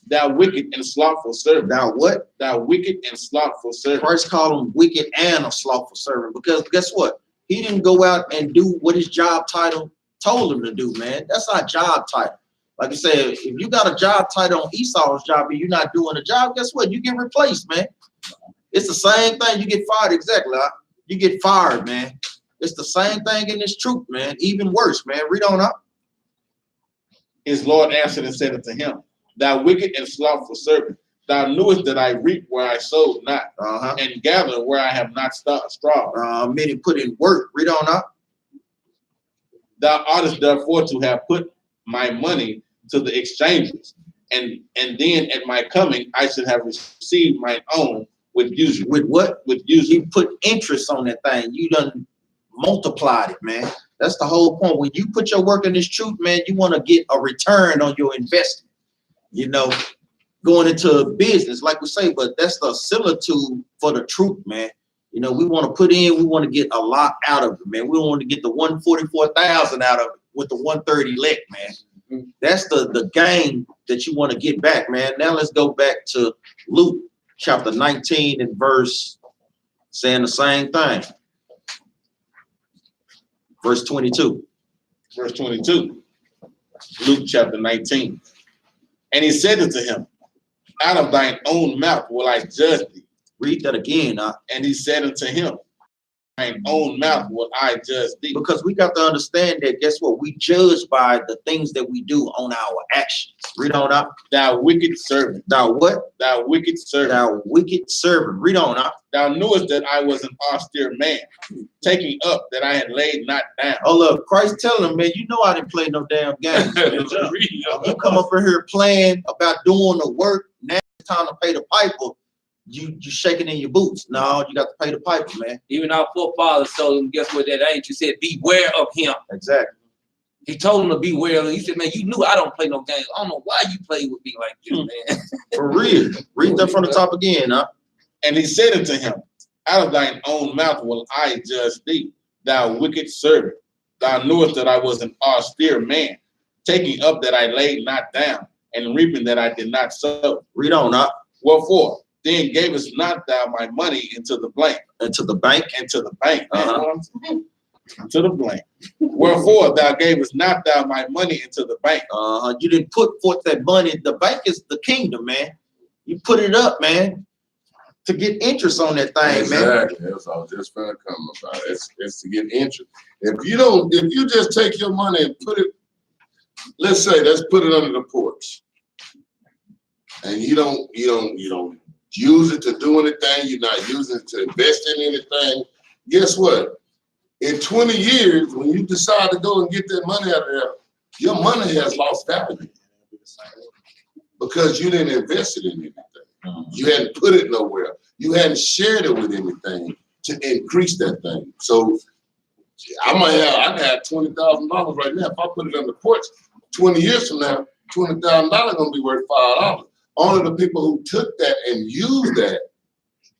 thou wicked and slothful servant. Now what? Thou wicked and slothful servant. Christ called him wicked and a slothful servant because guess what? He didn't go out and do what his job title told him to do, man. That's our job title. Like I said, if you got a job title on Esau's job and you're not doing the job, guess what? You get replaced, man. It's the same thing. You get fired. Exactly. You get fired, man. It's the same thing in this truth, man. Even worse, man. Read on up. His Lord answered and said unto him, thou wicked and slothful servant, thou knewest that I reap where I sowed not, and gather where I have not straw. Meaning put in work. Read on up. Thou oughtest therefore to have put my money to the exchangers, and then at my coming I should have received mine own with usury. With what? With usury. You put interest on that thing. You done multiplied it, man. That's the whole point. When you put your work in this truth, man, you want to get a return on your investment. You know, going into business, like we say, but that's the similitude for the truth, man. You know, we want to put in, we want to get a lot out of it, man. We want to get the 144,000 out of it with the 130 left, man. That's the gain that you want to get back, man. Now let's go back to Luke chapter 19 and verse saying the same thing. Verse 22. Verse 22. Luke chapter 19. And he said unto him, out of thine own mouth will I judge thee. Read that again. And he said unto him, thine own mouth will I judge thee. Because we got to understand that, guess what? We judge by the things that we do on our actions. Read on up. Thou wicked servant. Thou what? Thou wicked servant. Thou wicked servant. Read on up. Thou knewest that I was an austere man, taking up that I had laid not down. Oh, look, Christ telling him, man, you know I didn't play no damn games. You come up in here playing about doing the work. Now it's time to pay the piper. You shaking in your boots. No, you got to pay the piper, man. Even our forefathers told him, guess what that ain't? You said, beware of him. Exactly. He told him to beware of him. He said, man, you knew I don't play no games. I don't know why you play with me like this, man. For real. Read that from the top again, huh? And he said unto him, out of thine own mouth will I judge thee, thou wicked servant. Thou knewest that I was an austere man, taking up that I laid not down, and reaping that I did not sow. Read on up. Wherefore, then gavest not thou my money into the blank. Into the bank. Into the bank. To the blank. Wherefore thou gavest not thou my money into the bank. You didn't put forth that money. The bank is the kingdom, man. You put it up, man, to get interest on that thing, man. Exactly. That's all just gonna come about. It's to get interest. If you just take your money and put it, let's put it under the porch. And you don't use it to do anything, you're not using it to invest in anything. Guess what? In 20 years, when you decide to go and get that money out of there, your money has lost value because you didn't invest it in anything. You hadn't put it nowhere. You hadn't shared it with anything to increase that thing. So I got $20,000 right now. If I put it on the porch, 20 years from now, $20,000 gonna be worth $5. only the people who took that and used that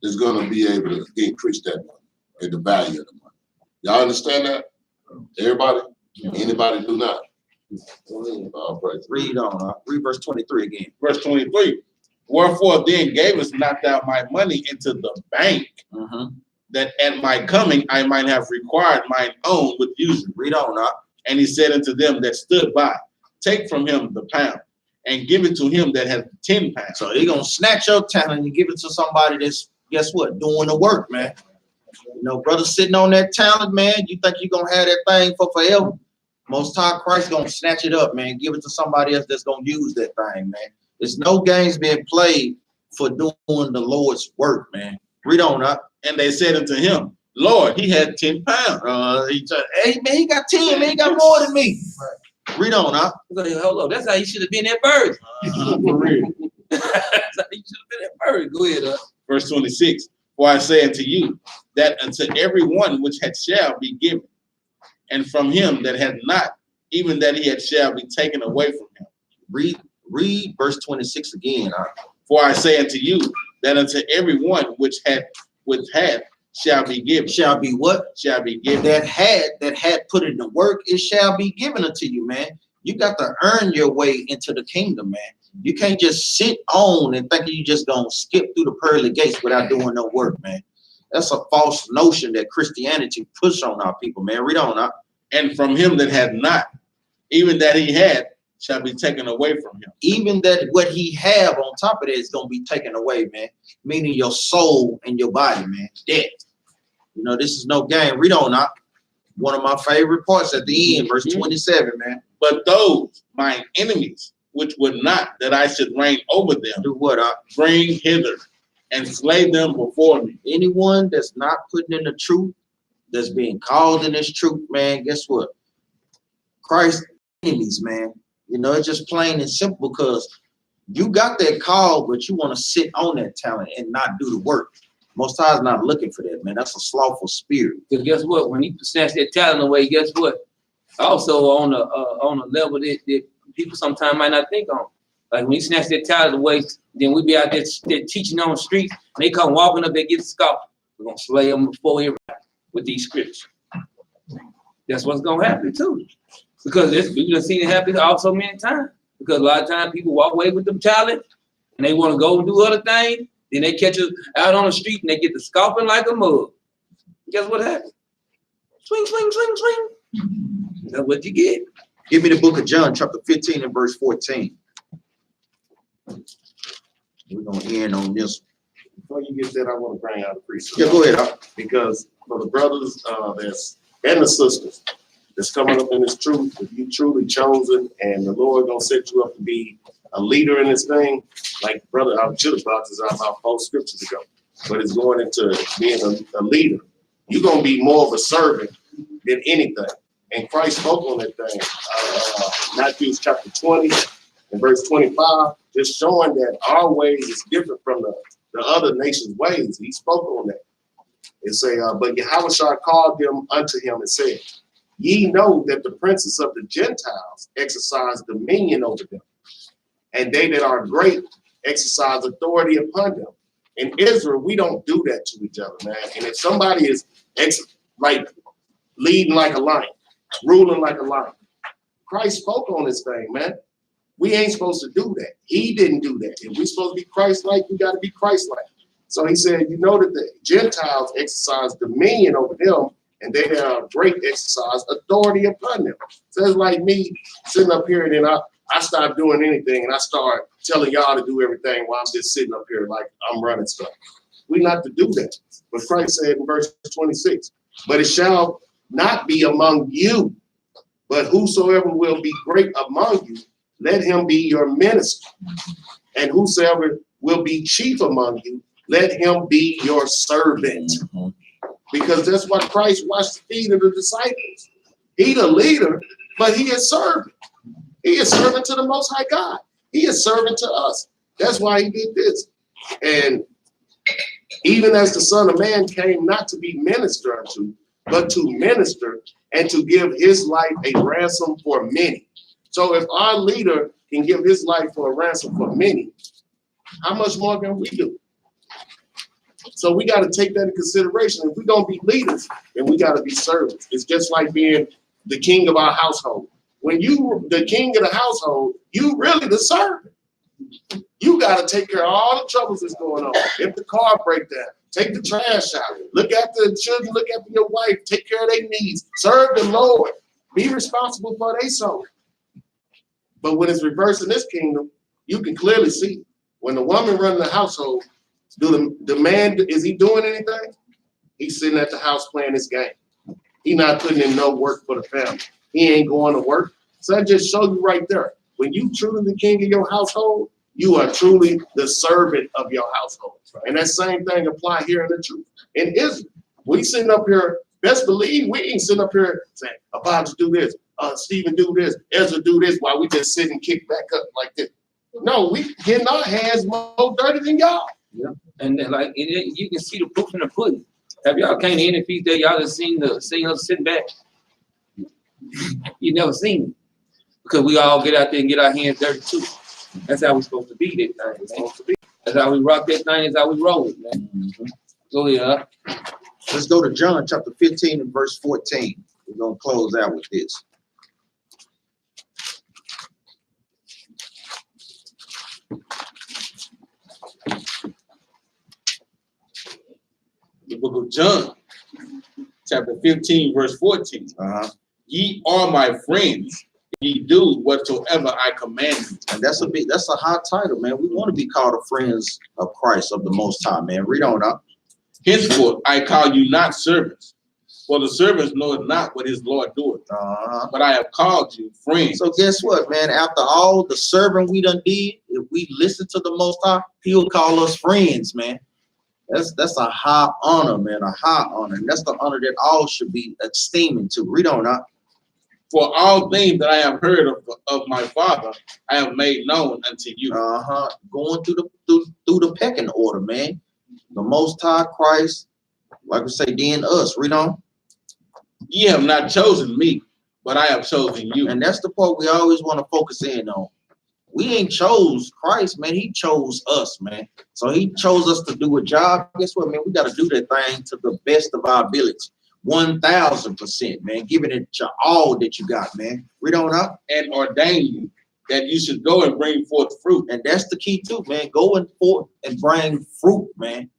is going to be able to increase that money and the value of the money. Y'all understand that? Everybody? Anybody do not? Read on. Read verse 23 again. Verse 23. Wherefore then gavest not thou my money into the bank, that at my coming I might have required mine own with usury. Read on. And he said unto them that stood by, take from him the pound, and give it to him that hath 10 pounds. So he gonna snatch your talent and give it to somebody that's, guess what, doing the work, man. You know, brother sitting on that talent, man, you think you're gonna have that thing for forever? Most time Christ gonna snatch it up, man, give it to somebody else that's gonna use that thing, man. There's no games being played for doing the Lord's work, man. Read on up. And they said unto him, Lord, he had 10 pounds. He said, hey, man, he got 10, man, he got more than me. Read on up. Hold on, that's how he should have been at birth. For real. That's how he should have been at birth. Go ahead, Verse 26. For I say unto you, that unto every one which hath shall be given, and from him that hath not, even that he had shall be taken away from him. Read verse 26 again. For I say unto you, that unto every one which hath shall be given. Shall be what? Shall be given. That had put in the work, it shall be given unto you, man. You got to earn your way into the kingdom, man. You can't just sit on and think you just gonna skip through the pearly gates without doing no work, man. That's a false notion that Christianity push on our people, man. Read on up. And from him that had not, even that he had, shall be taken away from him. Even that what he have on top of that is gonna be taken away, man. Meaning your soul and your body, man. Death. You know, this is no game. Read on up. One of my favorite parts at the end, verse 27, man. But those mine enemies, which would not that I should reign over them, Do what? bring hither and slay them before me. Anyone that's not putting in the truth, that's being called in this truth, man, guess what? Christ's enemies, man. You know, it's just plain and simple because you got that call, but you want to sit on that talent and not do the work. Most times not looking for that, man. That's a slothful spirit. Because guess what? When he snatched that talent away, guess what? Also on a level that people sometimes might not think on. Like when he snatched that talent away, then we be out there teaching on the streets. And they come walking up there, get the scalp. We're gonna slay them before everybody with these scriptures. That's what's gonna happen too. Because we've just seen it happen also many times. Because a lot of times people walk away with them talent and they want to go and do other things. Then they catch us out on the street and they get the scalping like a mug. Guess what happened? Swing, swing, swing, swing. That's what you get. Give me the book of John, chapter 15 and verse 14. We're gonna end on this. Before you get that, I want to bring out a priest. Yeah, go ahead. Because for the brothers and the sisters that's coming up in this truth, if you truly chosen and the Lord gonna set you up to be a leader in this thing, like brother, I should have brought this out about 4 scriptures ago, but it's going into being a leader. You're gonna be more of a servant than anything. And Christ spoke on that thing. Matthew chapter 20 and verse 25, just showing that our ways is different from the other nations' ways. He spoke on that. It say, but Yahushua called them unto him and said, ye know that the princes of the Gentiles exercise dominion over them, and they that are great exercise authority upon them. In Israel, we don't do that to each other, man. And if somebody is like leading like a lion, ruling like a lion, Christ spoke on this thing, man. We ain't supposed to do that. He didn't do that. If we're supposed to be Christ-like, we got to be Christ-like. So he said, you know that the Gentiles exercise dominion over them, and they are great exercise authority upon them. So it's like me sitting up here, and then I start doing anything, and I start telling y'all to do everything while I'm just sitting up here like I'm running stuff. We not to do that. But Christ said in verse 26, but it shall not be among you, but whosoever will be great among you, let him be your minister. And whosoever will be chief among you, let him be your servant. Because that's what Christ washed the feet of the disciples. He the leader, but he is servant. He is servant to the Most High God. He is servant to us. That's why he did this. And even as the Son of Man came not to be ministered unto, but to minister and to give his life a ransom for many. So if our leader can give his life for a ransom for many, How much more can we do? So we got to take that into consideration. If we're going to be leaders, then we got to be servants. It's just like being the king of our household. When you the king of the household, you really the servant. You got to take care of all the troubles that's going on. If the car break down, take the trash out. Look after the children, look after your wife, take care of their needs. Serve the Lord. Be responsible for their soul. But when it's reversed in this kingdom, you can clearly see when the woman running the household, the man, is he doing anything? He's sitting at the house playing his game. He's not putting in no work for the family. He ain't going to work. So that just shows you right there. When you truly the king of your household, you are truly the servant of your household. And that same thing apply here in the truth. In Israel, we sitting up here, best believe we ain't sitting up here saying, Abijah do this, Stephen do this, Ezra do this, while we just sit and kick back up like this. No, we getting our hands more dirty than y'all. Yeah. And then, like you can see the proof in the pudding. Have y'all came to any feast that y'all have seen us sitting back? You never seen it. Because we all get out there and get our hands dirty too. That's how we're supposed to be that thing, man. That's how we rock that thing, that's how we roll it, man. Mm-hmm. Go ahead. Let's go to John chapter 15 and verse 14. We're going to close out with this. The book of John, chapter 15, verse 14. Ye are my friends. Ye do whatsoever I command you. And that's a high title, man. We want to be called the friends of Christ, of the Most High, man. Read on up. Henceforth I call you not servants, for the servants knoweth not what his Lord doeth. But I have called you friends. So guess what, man? After all the serving we done did, if we listen to the Most High, he'll call us friends, man. That's a high honor, man, a high honor. And that's the honor that all should be esteeming to. Read on up. For all things that I have heard of my Father, I have made known unto you. Going through the pecking order, man. The Most High Christ, like we say, then us. Read on. Ye have not chosen me, but I have chosen you. And that's the part we always want to focus in on. We ain't chose Christ, man. He chose us, man. So he chose us to do a job. Guess what, man? We got to do that thing to the best of our ability. 1000%, man. Giving it to all that you got, man. Read on up. And ordain you that you should go and bring forth fruit. And that's the key too, man. Going forth and bring fruit, man.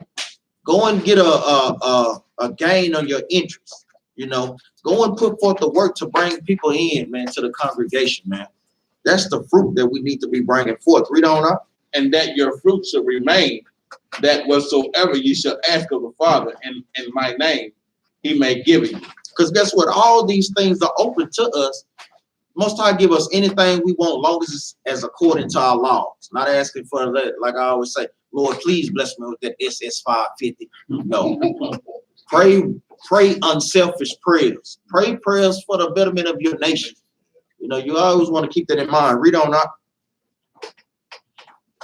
Go and get a gain on your interest. You know, go and put forth the work to bring people in, man, to the congregation, man. That's the fruit that we need to be bringing forth. Read on up. And that your fruit should remain, that whatsoever you shall ask of the Father in my name, he may give it you. Because guess what? All these things are open to us. Most High give us anything we want, long as it's as according to our laws. Not asking for that, like I always say, Lord, please bless me with that SS 550. No. Pray unselfish prayers. Pray prayers for the betterment of your nation. You know, you always want to keep that in mind. Read on up.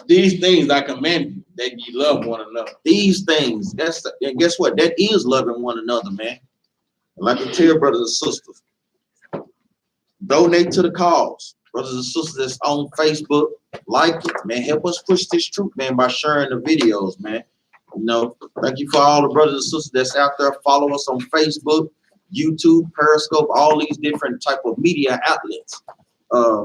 These things I command you, that ye love one another. These things, and guess what? That is loving one another, man. And like I tell brothers and sisters, donate to the cause. Brothers and sisters that's on Facebook, like it, man. Help us push this truth, man, by sharing the videos, man. You know, thank you for all the brothers and sisters that's out there. Follow us on Facebook, YouTube, Periscope, all these different type of media outlets.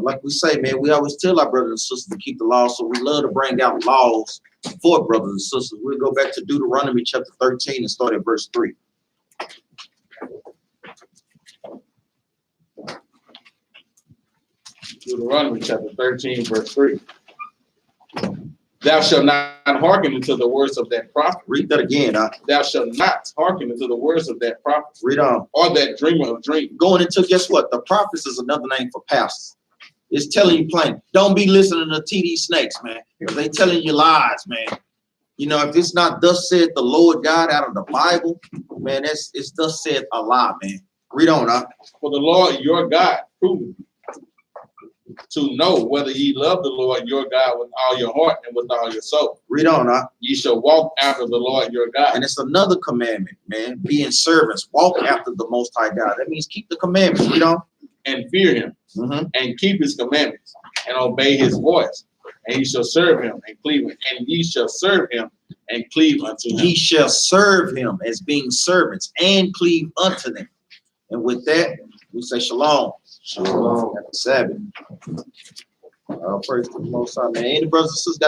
Like we say, man, we always tell our brothers and sisters to keep the law, so we love to bring out laws for brothers and sisters. We'll go back to Deuteronomy chapter 13 and start at verse 3. Deuteronomy chapter 13, verse 3. Thou shalt not hearken unto the words of that prophet. Read that again. Thou shalt not hearken unto the words of that prophet. Read on. Or that dreamer of dreams. Going into, guess what? The prophets is another name for pastors. It's telling you plain. Don't be listening to TD snakes, man. They telling you lies, man. You know, if it's not thus said the Lord God out of the Bible, man, it's thus said a lie, man. Read on. For the Lord your God proveth to know whether ye love the Lord your God with all your heart and with all your soul. Read on. Ye shall walk after the Lord your God. And it's another commandment, man. Being servants, walk after the Most High God. That means keep the commandments. Read on. And fear him, and keep his commandments, and obey his voice, and he shall serve him and cleave, and ye shall serve him and cleave unto him. Ye shall serve him as being servants and cleave unto them. And with that, we say shalom. Shalom. Happy Sabbath. Praise to the Most High, man. Any brothers and sisters got